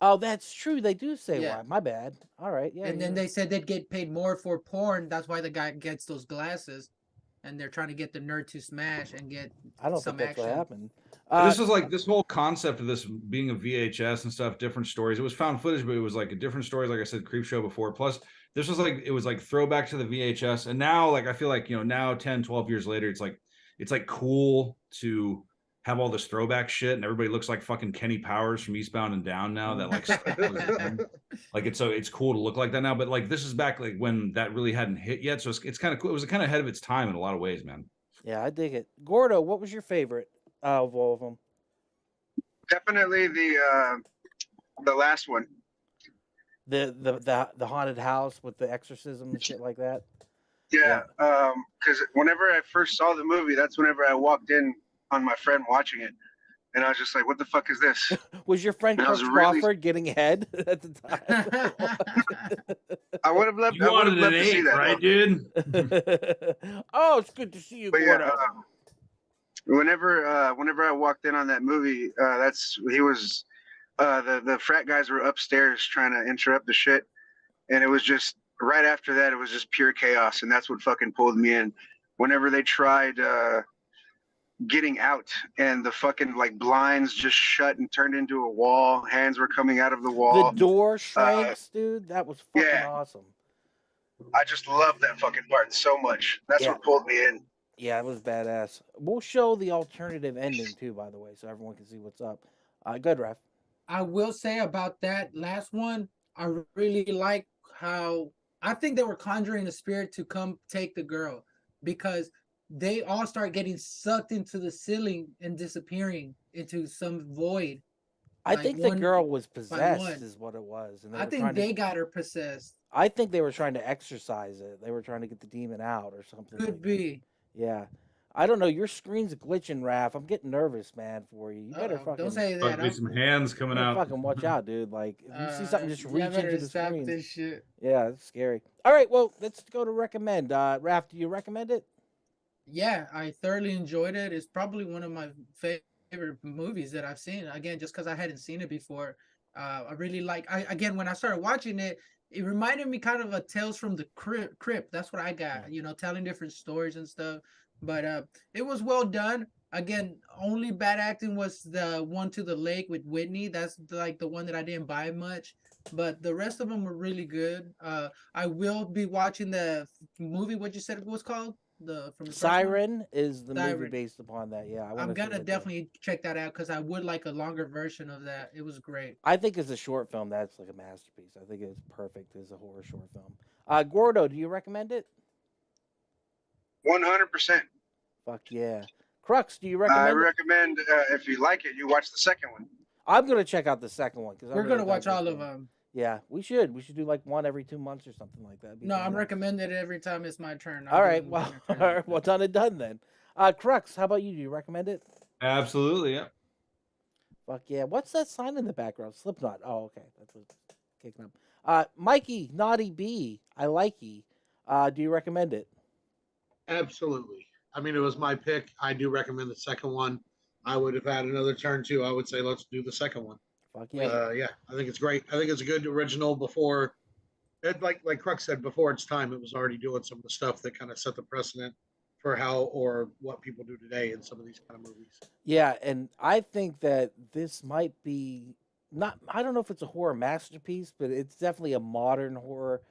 Oh, that's true. They do say Yeah. why. My bad. All right. Yeah. and then yeah. they said they'd get paid more for porn. That's why the guy gets those glasses, and they're trying to get the nerd to smash and get I don't some think that's what action. happened. This was like this whole concept of this being a VHS and stuff, different stories. It was found footage, but it was like a different stories, like I said, creep show before. Plus, this was like throwback to the VHS. And now, like, I feel like, now 10, 12 years later, it's like cool to have all this throwback shit, and everybody looks like fucking Kenny Powers from Eastbound and Down now. That like it's cool to look like that now. But like this is back like when that really hadn't hit yet, so it's kind of cool. It was kind of ahead of its time in a lot of ways, man. Yeah, I dig it. Gordo, what was your favorite of all of them? Definitely the last one. The haunted house with the exorcism and shit like that. Yeah. Because whenever I first saw the movie, that's whenever I walked in on my friend watching it, and I was just like, "What the fuck is this?" Was your friend That was Kirk really- Crawford getting head at the time? I would have loved. You I would have wanted loved an to see 8, that. right, dude? Oh, it's good to see you, But yeah, Gordo. whenever I walked in on that movie, he was the frat guys were upstairs trying to interrupt the shit, and it was just right after that, it was just pure chaos, and that's what fucking pulled me in. Whenever they tried getting out, and the fucking like blinds just shut and turned into a wall, hands were coming out of the wall. The door shrinks, dude. That was fucking yeah. awesome. I just love that fucking part so much. That's Yeah. what pulled me in. Yeah, it was badass. We'll show the alternative ending too, by the way, so everyone can see what's up. Good, Ref. I will say about that last one, I really like how I think they were conjuring the spirit to come take the girl, because they all start getting sucked into the ceiling and disappearing into some void. I Like think the one girl was by possessed, one. is what it was. And I were think trying they to, got her possessed. I think they were trying to exorcise it. They were trying to get the demon out or something. Could like that. be. Yeah. I don't know. Your screen's glitching, Raph. I'm getting nervous, man, for you. You better Uh-oh, fucking. don't say Fuck, that. there's some hands coming better out. fucking watch out, dude. Like if you see something just reach better into the stop screen. this shit. Yeah, it's scary. All right, well, let's go to recommend. Raph, do you recommend it? Yeah, I thoroughly enjoyed it. It's probably one of my favorite movies that I've seen. Again, just because I hadn't seen it before. I really like. Again, when I started watching it, it reminded me kind of a Tales from the Crypt. That's what I got. You know, telling different stories and stuff. But it was well done. Again, only bad acting was the one to the lake with Whitney. That's like the one that I didn't buy much. But the rest of them were really good. I will be watching the movie. What you said it was called? The from the first one? Siren is the movie Siren. based upon that. Yeah, I wanna I'm see gonna that too. definitely check that out because I would like a longer version of that. It was great. I think as a short film, that's like a masterpiece. I think it's perfect as a horror short film. Gordo, do you recommend it? 100%. Fuck yeah. Crux, do you recommend I it? recommend if you like it, you watch the second one. I'm gonna check out the second one because We're gonna watch all of them. Yeah, we should. We should do like one every 2 months or something like that. No, I'm recommending it every time it's my turn. I'm All right, doing well, my turn all every right, well, time. done and done then. Crux, how about you? Do you recommend it? Absolutely, yeah. Fuck yeah. What's that sign in the background? Slipknot. Oh, okay. That's what's kicking up. Mikey, Naughty B, I like ye. Do you recommend it? Absolutely. I mean, it was my pick. I do recommend the second one. I would have had another turn too. I would say let's do the second one. Fuck yeah. Yeah, I think it's great. I think it's a good original before, like Crux said, before its time. It was already doing some of the stuff that kind of set the precedent for how or what people do today in some of these kind of movies. Yeah, and I think that this might be not. I don't know if it's a horror masterpiece, but it's definitely a modern horror.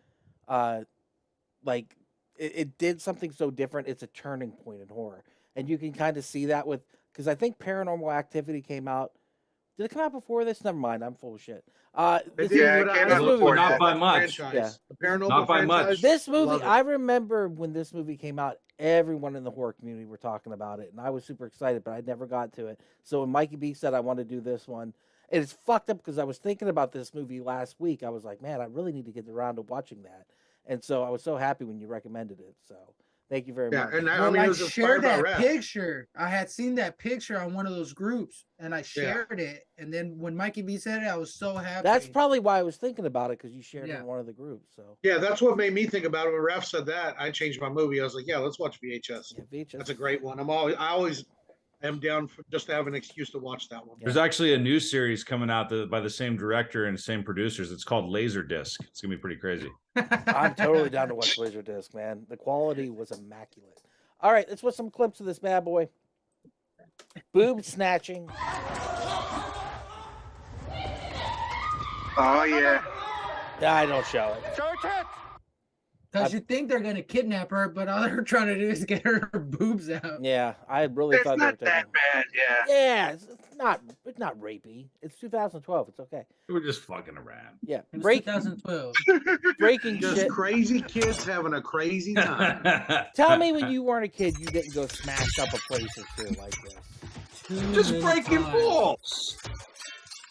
Like it did something so different. It's a turning point in horror, and you can kind of see that with because I think Paranormal Activity came out. Did it come out before this? Never mind. I'm full of shit. This, Yeah, but it came I- out movie- before not that. by much. Franchise. Yeah. The Paranormal Not by much. franchise, This movie, love it. I remember when this movie came out, everyone in the horror community were talking about it, and I was super excited, but I never got to it. So when Mikey B said I want to do this one, and it's fucked up because I was thinking about this movie last week. I was like, man, I really need to get around to watching that, and so I was so happy when you recommended it. So thank you very Yeah, much. and Well, I mean, I it was inspired shared by that Raph. picture. I had seen that picture on one of those groups, and I shared it. And then when Mikey B said it, I was so happy. That's probably why I was thinking about it because you shared it Yeah. in one of the groups. So Yeah, that's what made me think about it. When Raph said that, I changed my movie. I was like, yeah, let's watch VHS. yeah, VHS. That's a great one. I always am down for just to have an excuse to watch that one. There's actually a new series coming out by the same director and same producers. It's called Laserdisc. It's gonna be pretty crazy. I'm totally down to watch Laserdisc, man. The quality was immaculate. All right, let's watch some clips of this bad boy. Boob snatching. Oh yeah. I don't show it. Because you think they're gonna kidnap her, but all they're trying to do is get her boobs out. Yeah, I really It's thought they were not that taking. bad. Yeah. Yeah, it's not rapey. It's 2012. It's okay. We're just fucking around. Yeah, It was breaking 2012. breaking Just shit. crazy kids having a crazy time. Tell me when you weren't a kid, you didn't go smash up a place or two like this. Just breaking balls.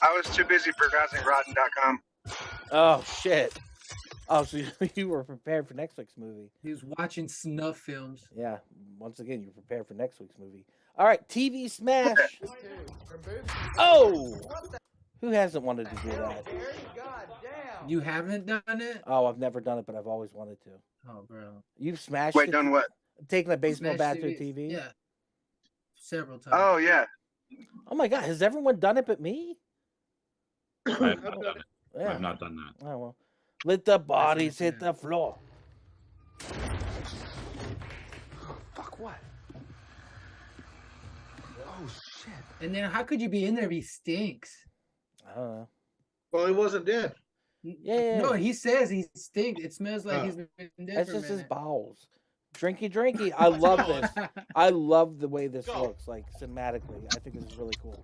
I was too busy browsing Rotten.com. Oh shit. Oh, so you were prepared for next week's movie. He was watching snuff films. Yeah, once again, you're prepared for next week's movie. All right, TV smash. Oh, who hasn't wanted to do that? You haven't done it? Oh, I've never done it, but I've always wanted to. Oh, bro. You've smashed. Wait, it? done what? Taking a baseball Smash bat to a TV? Yeah. Several times. Oh yeah. Oh my God, has everyone done it but me? I have not done it. Yeah. I've not done that. Oh well. Let the bodies hit the floor. Fuck what? Oh shit. And then how could you be in there if he stinks? I don't know. Well, he wasn't dead. Yeah. No, he says he stinks. It smells like Oh. he's been dead That's for a just his minute. bowels. Drinky. I love this. I love the way this looks, like cinematically. I think this is really cool.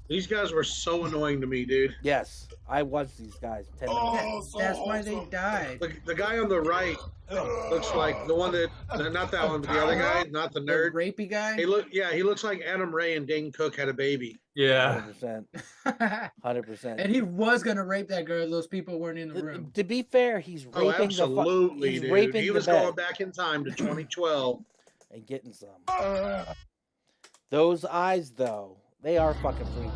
These guys were so annoying to me, dude. Yes, I watched these guys 10 minutes. That's why they died. The guy on the right looks like the one that, not that one, but the other guy, not the The nerd. rapey guy? He looks like Adam Ray and Dane Cook had a baby. Yeah. 100%. 100%. And he was gonna rape that girl if those people weren't in the room. To be fair, he's raping Oh, absolutely, he's dude. raping He the was bed. going back in time to 2012 and getting some. Those eyes, though, they are fucking freaky.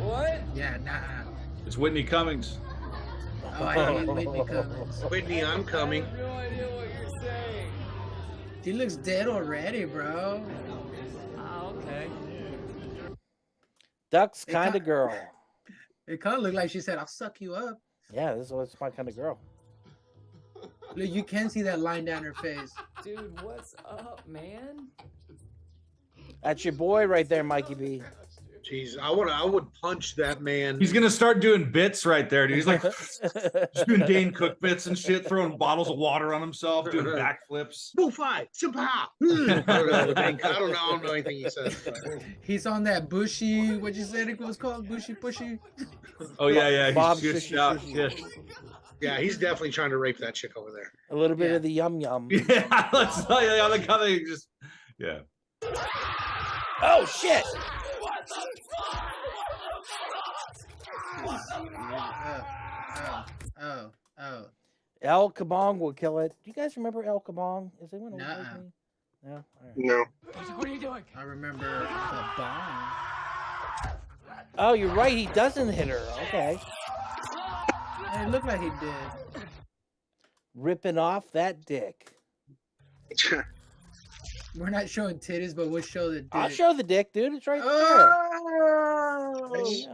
What? Yeah, nah. It's Whitney Cummings. Oh, I hate Whitney Cummings. Whitney, I'm coming. I have no idea what you're saying. She looks dead already, bro. Oh, okay. Duck's It kind of ki- girl. It kind of looked like she said, "I'll suck you up." Yeah, this is my kind of girl. Look, you can see that line down her face. Dude, what's up, man? That's your boy right there, Mikey B. Jeez, I would punch that man. He's gonna start doing bits right there, dude. He's like just doing Dane Cook bits and shit, throwing bottles of water on himself, doing backflips. Bullfight, I don't know anything he says. He's on that bushy. What you said it was called? Bushy pushy. Oh yeah. Bob He's just Shishy shot. Shishy. Yeah, he's definitely trying to rape that chick over there. A little bit Yeah. of the yum yum. Yeah, let's tell you, I like how they just yeah. Oh shit! Oh. El Kabong will kill it. Do you guys remember El Kabong? Is anyone older Nuh-uh. than me? No. All right. No. What are you doing? I remember the bomb. Oh, you're right. He doesn't hit her. Okay. It looked like he did. Ripping off that dick. We're not showing titties, but we'll show the dick. I'll show the dick, dude. It's right there. Oh! There you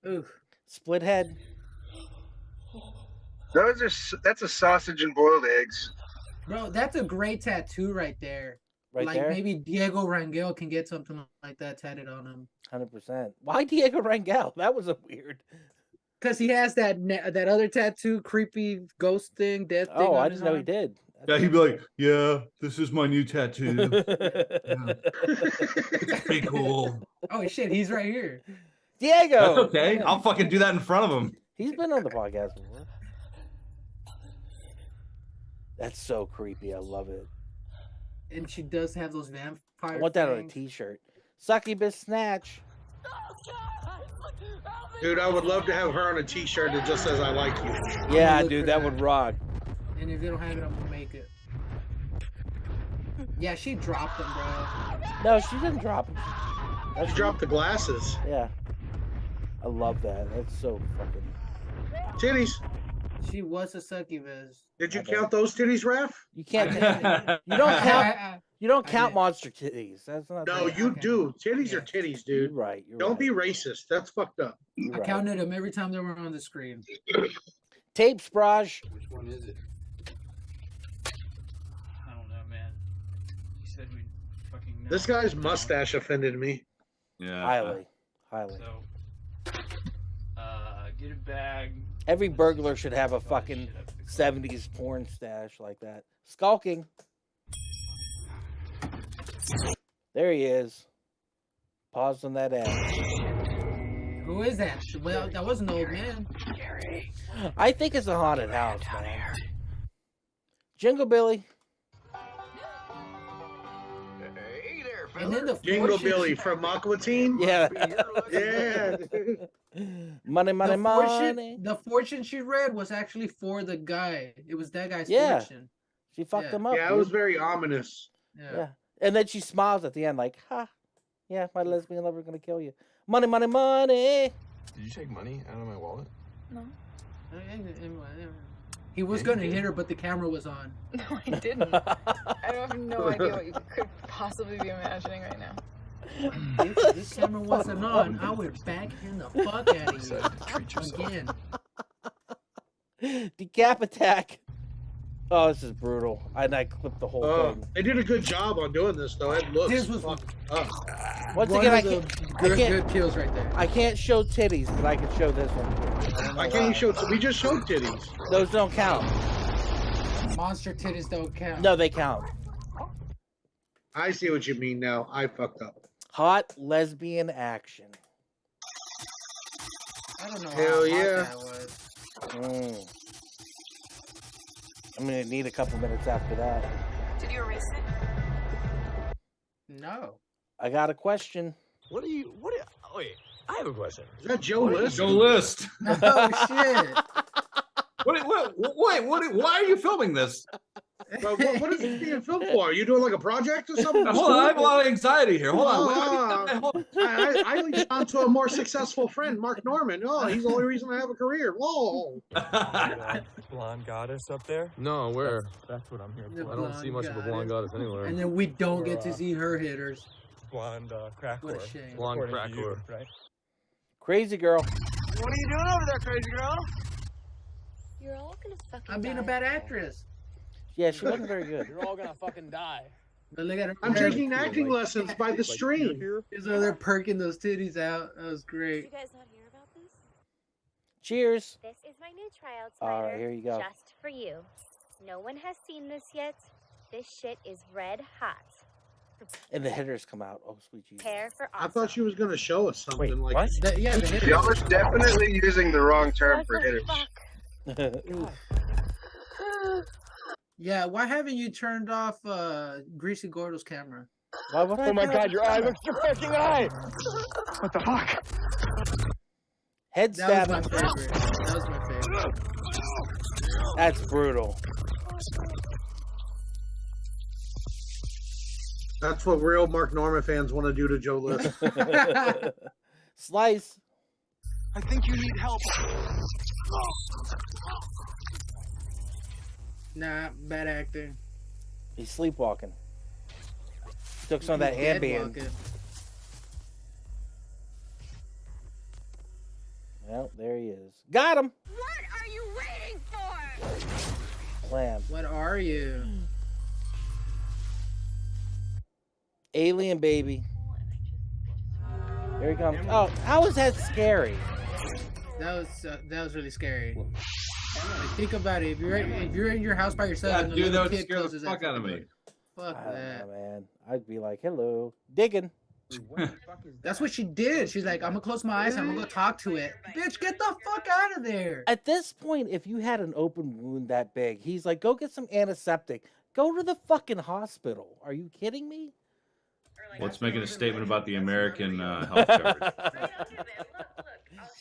go. Ooh. Split head. That's a sausage and boiled eggs. Bro, that's a great tattoo right there. Right like there. maybe Diego Rangel can get something like that tatted on him. 100%. Why Diego Rangel? That was a weird. Cause he has that that other tattoo, creepy ghost thing, death thing. Oh, on I his didn't know he arm. did. Yeah, he'd be like, yeah, this is my new tattoo. It's pretty cool. Oh shit, he's right here. Diego. That's okay. I'll fucking do that in front of him. He's been on the podcast before. That's so creepy. I love it. And she does have those vampire. I want that on a fangs. t-shirt. Succubus Snatch. Dude, I would love to have her on a t-shirt that just says I like you. Yeah, look dude, for that that. would rock. And if they don't have it, I'm gonna make it. Yeah, she dropped them, bro. No, she didn't drop him. That's She dropped the glasses. Yeah. I love that. That's so fucking. Titties. She was a succubus. Did you I bet. count those titties, Raph? You can't. Yeah, You don't count. I You don't I count did. monster titties. That's not. No, fair. you Okay. do. Titties Yeah. are titties, You're dude. right. You're Don't right. be racist. That's fucked up. You're I right. counted them every time they were on the screen. Tapes, Braj. Which one is it? I don't know, man. He said we'd fucking know. This guy's mustache offended me. Highly. Highly. So, get a bag. Every burglar should have a fucking 70s porn stash like that. Skulking. There he is. Paused on that ass. Who is that? Well, that was an old man. I think it's a haunted house, man. Jingle Billy. Hey there, And then the Jingle fortune Billy she- from Aqua Teen. Yeah. Yeah. Money, money, money. The fortune she read was actually for the guy. It was that guy's Yeah. fortune. She fucked Yeah. him up. Yeah, it was dude. very ominous. Yeah. And then she smiles at the end, like, ha. Yeah, my lesbian lover's gonna kill you. Money, money, money. Did you take money out of my wallet? No, He was gonna hit her, but the camera was on. no, I didn't. I have no idea what you could possibly be imagining right now. If this camera wasn't on, I would backhand the fuck out of Treat you yourself. again. Decap attack. Oh, this is brutal. And I clipped the whole thing. They did a good job on doing this, though. It looks This was fucked up. Once one again, I of the can't. good, I can't. good kills right there. I can't show titties, but I can show this one. I can't even show. We just showed titties. Those don't count. Monster titties don't count. No, they count. I see what you mean now. I fucked up. Hot lesbian action. I don't know Hell how hot yeah. that was. Mm. I'm gonna need a couple minutes after that. Did you erase it? No. I got a question. What are you? Wait, I have a question. Is that Joe List? Go list. Oh shit. Wait, why are you filming this? But what is this being filmed for? Are you doing like a project or something? Hold on, I have a lot of anxiety here. Hold on. I leached onto a more successful friend, Mark Norman. Oh, he's the only reason I have a career. Whoa. Blonde goddess up there? No, where? That's what I'm here The for. I don't see much of a blonde goddess anywhere. And then we don't get to see her hitters. Blonde crack What a whore. shame. Blonde According crack to you, whore. right? Crazy girl. What are you doing over there, crazy girl? You're all gonna fucking I'm being a die. bad actress. Yeah, she wasn't very good. You're all gonna fucking die. But look at her. I'm hair. taking acting lessons by the stream. She's over there perking those titties out. That was Did great. you guys not hear about this? Cheers. This is my new tryout All spider. right, here you go. Just for you. No one has seen this yet. This shit is red hot. And the hitters come out. Oh, sweet Jesus. Prepare for I awesome. thought she was going to show us something like what? Yeah, the hitters. Y'all are definitely using the wrong term What for the hitters. fuck? Yeah, why haven't you turned off Greasy Gordo's camera? Why would I Oh my do god, that? your eye looks your fucking eye! What the fuck? Head That was my stab. favorite. That was my favorite. That's brutal. That's what real Mark Norman fans want to do to Joe List. Slice. I think you need help. Nah, bad acting. He's sleepwalking. Took some of that He's dead Ambien. walking. Well, there he is. Got him. What are you waiting for? Clam. What are you? Alien baby. Here he comes. Oh, how is that scary? That was really scary. Like, think about it. If you're in your house by yourself Yeah, and the dude, that little would kid scare the closes that fuck out of fucking me. door, fuck I don't that. know, man. I'd be like, hello. Digging. That's what she did. She's like, I'm gonna close my eyes and I'm gonna go talk to it. Bitch, get the fuck out of there. At this point, if you had an open wound that big, he's like, go get some antiseptic. Go to the fucking hospital. Are you kidding me? What's making a statement about the American health coverage?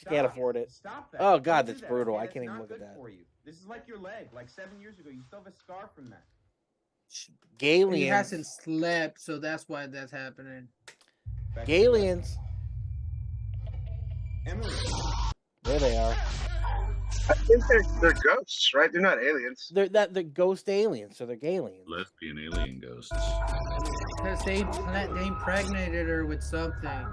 Can't afford it. Stop that. Oh, God, Don't do that's that, brutal. okay? I can't That's even not look at good that. For you. This is like your leg. Like 7 years ago, you still have a scar from that. Galians. He hasn't slept, so that's why that's happening. Galians. Emily. There they are. I think they're ghosts, right? They're not aliens. They're ghost aliens, so they're Galians. Lesbian alien ghosts. Because they impregnated her with something.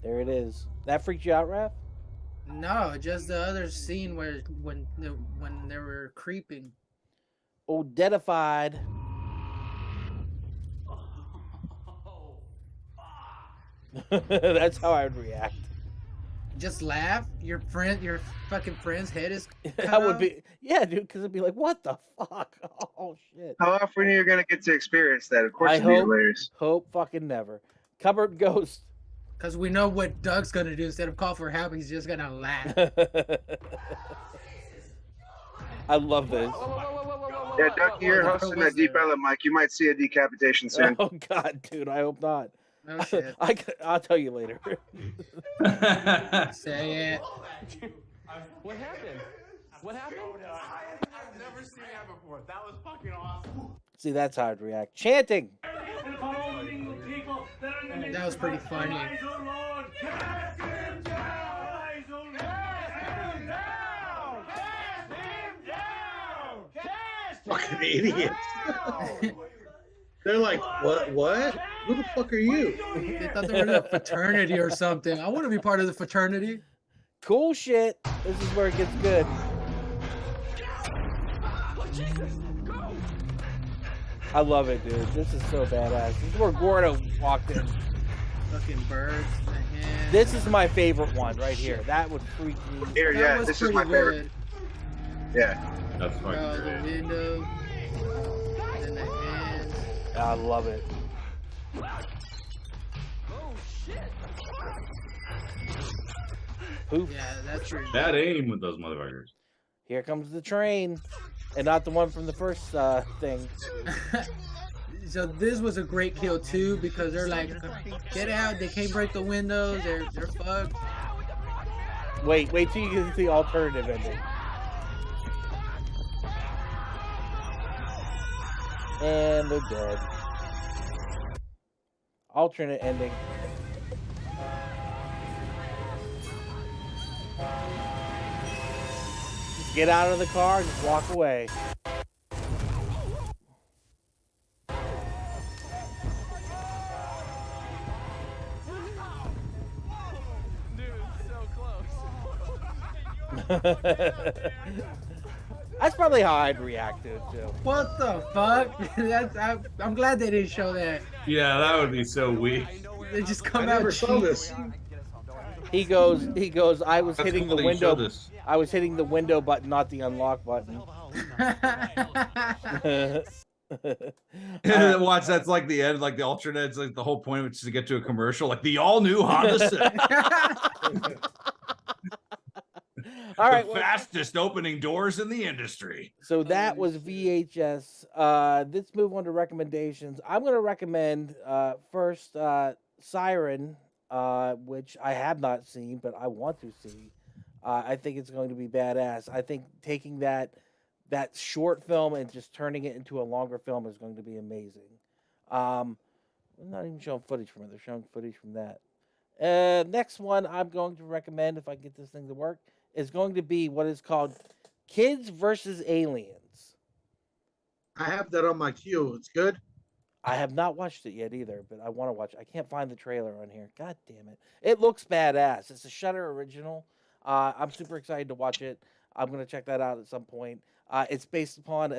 There it is. That freaked you out, Raph? No, just the other scene where when they were creeping. Identified. That's how I would react. Just laugh. Your fucking friend's head is. That would be, yeah, dude. Because it'd be like, what the fuck? Oh shit. How often are you gonna get to experience that? Of course, I it'd be hope, hilarious. hope fucking never. Cupboard ghost. Because we know what Doug's gonna do. Instead of call for help, he's just gonna laugh. I love this. Yeah, Ducky, you're hosting a deep element, Mike. You might see a decapitation soon. Oh god, dude. I hope not. No shit. I'll tell you later. Say it. What happened? What happened? I've never seen that before. That was fucking awesome. See, that's how I'd react. Chanting. That was pretty funny. Fucking idiots. They're like, what? Who the fuck are you? They thought they were in a fraternity or something. I want to be part of the fraternity. Cool shit. This is where it gets good. I love it, dude. This is so badass. This is where Gordo walked in. Fucking birds in the hand. This is my favorite one right here. That would freak me. Here, That yeah, was this is pretty my favorite. good. Yeah. That's fucking The great. window. Then the hands. I love it. Poof. Yeah, that's pretty Bad aim with those motherfuckers. Here comes the train. And not the one from the first thing. So this was a great kill too because they're like, get out! They can't break the windows. They're fucked. Wait till you get to the alternative ending. And they're dead. Alternate ending. Just get out of the car and just walk away. That's probably how I'd react to it too. What the fuck? I'm glad they didn't show that. Yeah, that would be so weak. They just come I out never saw this. cheating. He goes, I was That's hitting cool the that you showed window. this. I was hitting the window button, not the unlock button. Watch, that's like the end, like the alternates, like the whole point of it is to get to a commercial, like the all-new Honda Civic. All right, the fastest opening doors in the industry. so that was VHS. Let's move on to recommendations. I'm going to recommend first Siren, which I have not seen, but I want to see. I think it's going to be badass. I think taking that short film and just turning it into a longer film is going to be amazing. I'm not even showing footage from it. They're showing footage from that. Next one I'm going to recommend, if I get this thing to work, is going to be what is called Kids versus Aliens. I have that on my queue. It's good. I have not watched it yet either, but I want to watch it. I can't find the trailer on here. God damn it. It looks badass. It's a Shudder original. I'm super excited to watch it. I'm going to check that out at some point. It's based upon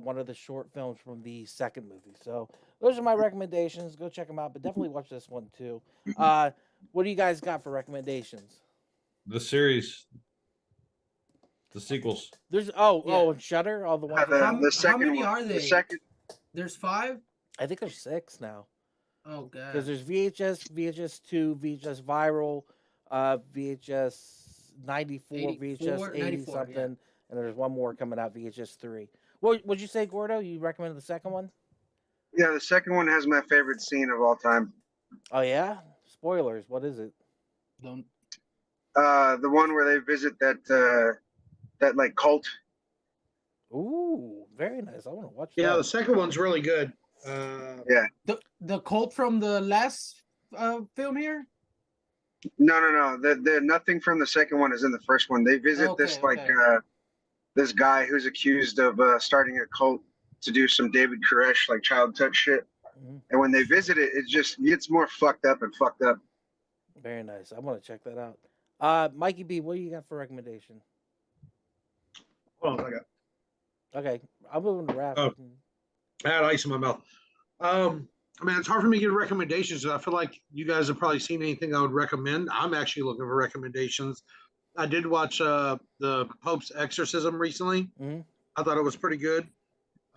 one of the short films from the second movie. So those are my recommendations. Go check them out, but definitely watch this one too. What do you guys got for recommendations? The series. The sequels. There's and Shudder, all the ones. How many are they? There's 5? I think there's 6 now. Oh god. Because there's VHS, VHS 2, VHS Viral, VHS 94, 84, VHS 80 94, something, yeah. and there's one more coming out, VHS 3. What would you say, Gordo? You recommended the second one? Yeah, the second one has my favorite scene of all time. Oh yeah? Spoilers. What is it? Don't. The one where they visit that like cult. Ooh, very nice. I want to watch that. Yeah, the second one's really good. Yeah. The cult from the last film here? No. The nothing from the second one is in the first one. They visit this this guy who's accused of starting a cult to do some David Koresh like child touch shit. Mm-hmm. And when they visit it, it just gets more fucked up and fucked up. Very nice. I want to check that out. Mikey B, what do you got for recommendation? Hold on a second. Okay, I'll move on to Raph. Oh. I had ice in my mouth. I mean, it's hard for me to give recommendations. I feel like you guys have probably seen anything I would recommend. I'm actually looking for recommendations. I did watch the Pope's Exorcism recently. Mm-hmm. I thought it was pretty good.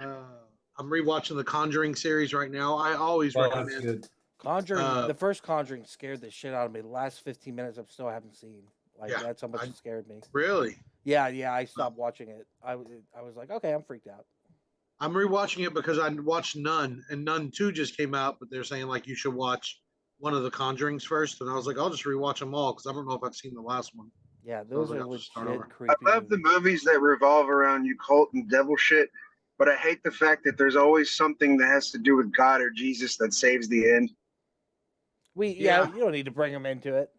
I'm rewatching the Conjuring series right now. I always recommend. Conjuring. The first Conjuring scared the shit out of me. The last 15 minutes, I still haven't seen. Like that's how much it scared me. Really? Yeah. I stopped watching it. I was like, okay, I'm freaked out. I'm rewatching it because I watched Nun, and Nun 2 just came out, but they're saying like you should watch one of the Conjurings first, and I was like, I'll just rewatch them all because I don't know if I've seen the last one. Yeah, those are legit creepy. I love the movies that revolve around you cult and devil shit, but I hate the fact that there's always something that has to do with God or Jesus that saves the end. You don't need to bring them into it.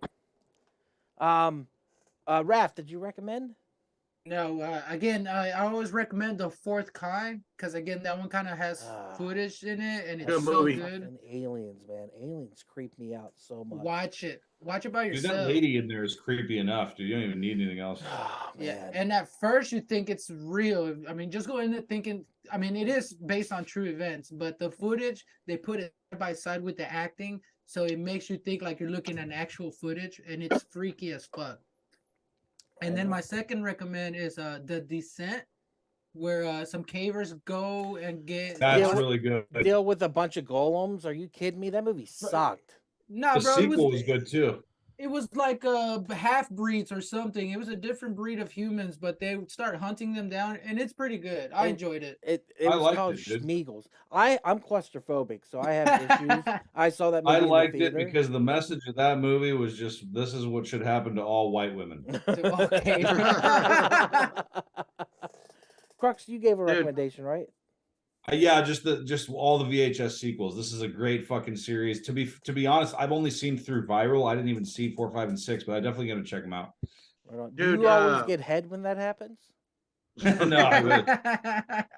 Raph, did you recommend? No, again, I always recommend The Fourth Kind because again, that one kind of has footage in it, and it's so good. And Aliens, man, Aliens creep me out so much. Watch it by Dude, yourself. that lady in there is creepy enough, dude. You don't even need anything else. Yeah, and at first you think it's real. I mean, just go in there thinking. I mean, it is based on true events, but the footage they put it side by side with the acting, so it makes you think like you're looking at actual footage, and it's freaky as fuck. And then my second recommend is The Descent, where some cavers go and get. That's really good. Deal with a bunch of golems. Are you kidding me? That movie sucked. No, the bro. sequel was good too. It was like half breeds or something. It was a different breed of humans, but they would start hunting them down, and it's pretty good. I enjoyed it. It was called Schmeagles. I'm claustrophobic, so I have issues. I saw that movie. I liked in the it because the message of that movie was just this is what should happen to all white women. Crux, you gave a recommendation, right? Yeah, just all the VHS sequels. This is a great fucking series. To be honest, I've only seen through viral. I didn't even see 4, 5, and 6, but I definitely gonna check them out. Do Dude, you always get head when that happens? No, I would.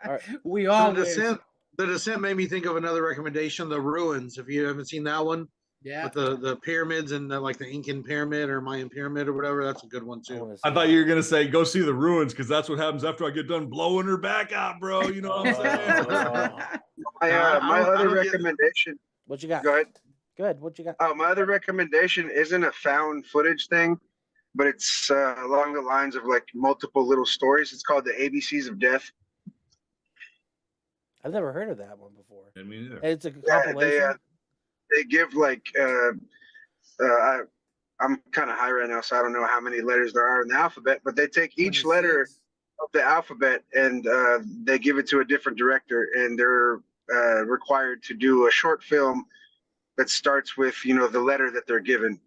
All right. We all The Descent made me think of another recommendation, The Ruins. If you haven't seen that one, Yeah. with the pyramids and like the Incan pyramid or Mayan pyramid or whatever, that's a good one too. I thought you were gonna say go see The Ruins because that's what happens after I get done blowing her back out, bro. You know what I'm saying? My other recommendation. What you got? Go ahead. Good. What you got? Oh, my other recommendation isn't a found footage thing, but it's along the lines of like multiple little stories. It's called the ABCs of Death. I've never heard of that one before. I mean, either. It's a compilation. They give like I'm kind of high right now, so I don't know how many letters there are in the alphabet, but they take each letter of the alphabet and they give it to a different director, and they're required to do a short film that starts with the letter that they're given.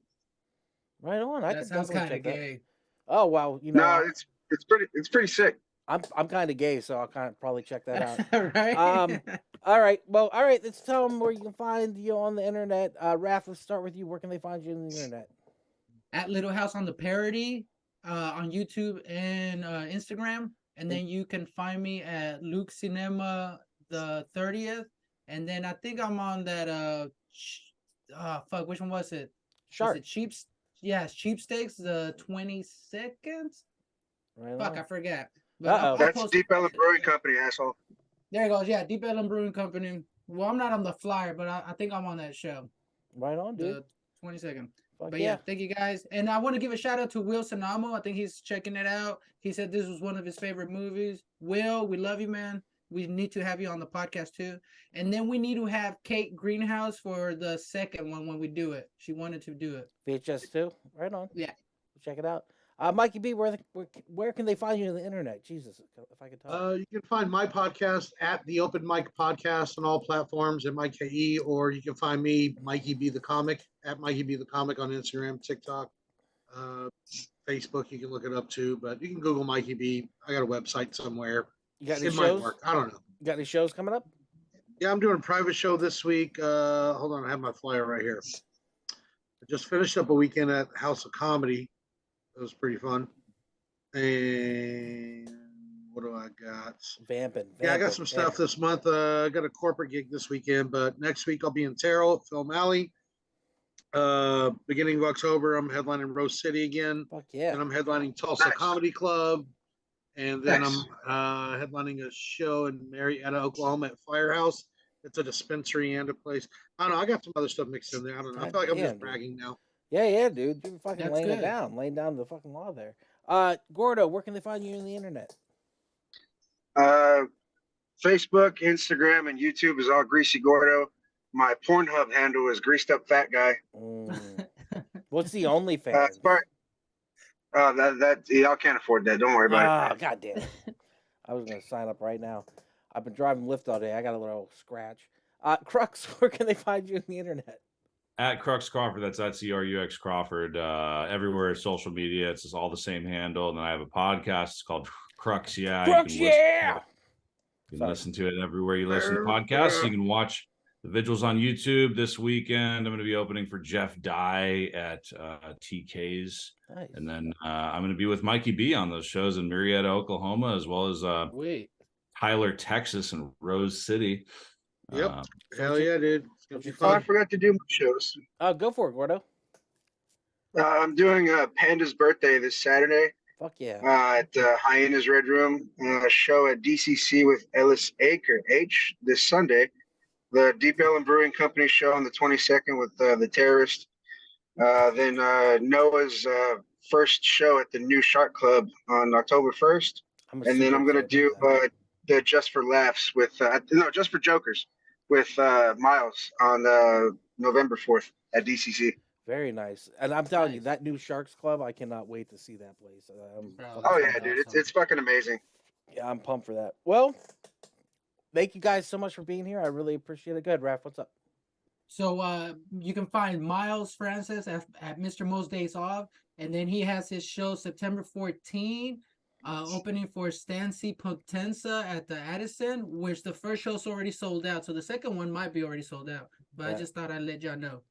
Right on. I That can sounds definitely kind of check that. gay. Oh wow, No, it's pretty sick. I'm kind of gay, so I'll kind of probably check that out. Right. All right. Well, all right. Let's tell them where you can find you on the internet. Raph, let's start with you. Where can they find you on the internet? At Little House on the Parody on YouTube and Instagram, and then you can find me at Luke Cinema the 30th, and then I think I'm on that fuck, which one was it? Shark. Was it Cheapsteaks the 22nd? Right Fuck, on. I forget. But I'll That's post Deep Ellum Brewing Company, asshole. There it goes. Yeah, Deep Ellum Brewing Company. Well, I'm not on the flyer, but I think I'm on that show. Right on, dude. The 22nd. Fuck But yeah. yeah, thank you guys. And I want to give a shout out to Will Sanamo. I think he's checking it out. He said this was one of his favorite movies. Will, we love you, man. We need to have you on the podcast too. And then we need to have Kate Greenhouse for the second one when we do it. She wanted to do it. VHS too. Right on. Yeah. Check it out. Mikey B, where can they find you on the internet? Jesus, if I could talk. You can find my podcast at the Open Mic Podcast on all platforms at Mike KE, or you can find me, Mikey B the Comic, at Mikey B the Comic on Instagram, TikTok, Facebook. You can look it up too, but you can Google Mikey B. I got a website somewhere. You got any It shows? might work. I don't know. You got any shows coming up? Yeah, I'm doing a private show this week. Hold on, I have my flyer right here. I just finished up a weekend at House of Comedy. It was pretty fun. And what do I got? Vamping. Yeah, I got some stuff this month. I got a corporate gig this weekend, but next week I'll be in Terrell, Film Alley. Beginning of October, I'm headlining Rose City again. Fuck yeah. And I'm headlining Tulsa Comedy Club. And then Nice. I'm headlining a show in Marietta, Oklahoma at Firehouse. It's a dispensary and a place. I don't know. I got some other stuff mixed in there. I don't know. I feel like I'm Goddamn, just dude. bragging now. Yeah, dude. You're fucking That's laying it good. down, laying down the fucking law there. Gordo, where can they find you on the internet? Facebook, Instagram, and YouTube is all Greasy Gordo. My Pornhub handle is Greased Up Fat Guy. What's the OnlyFans? That y'all can't afford that. Don't worry about Ah, goddamn. I was gonna sign up right now. I've been driving Lyft all day. I got a little scratch. Crux, where can they find you on the internet? At Crux Crawford, that's at CRUX Crawford. Everywhere social media, it's just all the same handle. And then I have a podcast. It's called Crux. Yeah, Crux, yeah. You can listen to it everywhere you listen to podcasts. You can watch the vigils on YouTube this weekend. I'm going to be opening for Jeff Dye at TK's. Nice. And then I'm going to be with Mikey B on those shows in Marietta, Oklahoma, as well as Tyler, Texas, and Rose City. Yep. Hell yeah, dude. It's gonna be Oh, I fun. forgot to do my shows. Go for it, Gordo. I'm doing Panda's birthday this Saturday. Fuck yeah. At Hyena's Red Room. A show at DCC with Ellis H this Sunday. The Deep Ellum Brewing Company show on the 22nd with the Terrorist. Then Noah's first show at the New Shark Club on October 1st. And then I'm going to do the Just for Laughs with, Just for Jokers with Miles on November 4th at DCC. Very nice. And I'm telling you, that new Sharks Club, I cannot wait to see that place. Oh, yeah, dude. It's fucking amazing. Yeah, I'm pumped for that. Well, thank you guys so much for being here. I really appreciate it. Good, Raph, what's up? So you can find Miles Francis at Mr. Most Days Off, and then he has his show September 14 opening for Stancy Potenza at the Addison, which the first show's already sold out. So the second one might be already sold out. But I Yeah. just thought I'd let y'all know.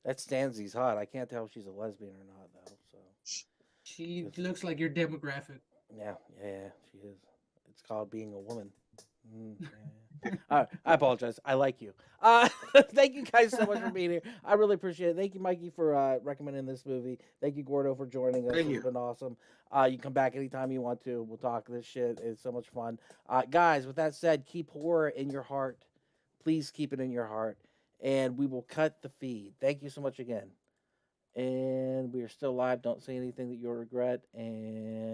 That Stanzy's hot. I can't tell if she's a lesbian or not though. So She looks like your demographic. yeah, she is. It's called being a woman. All right, I apologize. I like you. Thank you guys so much for being here. I really appreciate it. Thank you, Mikey, for recommending this movie. Thank you, Gordo, for joining us. Thank It's you. been awesome. You can come back anytime you want to. We'll talk this shit. It's so much fun. Guys, with that said, keep horror in your heart. Please keep it in your heart. And we will cut the feed. Thank you so much again. And we are still live. Don't say anything that you'll regret. And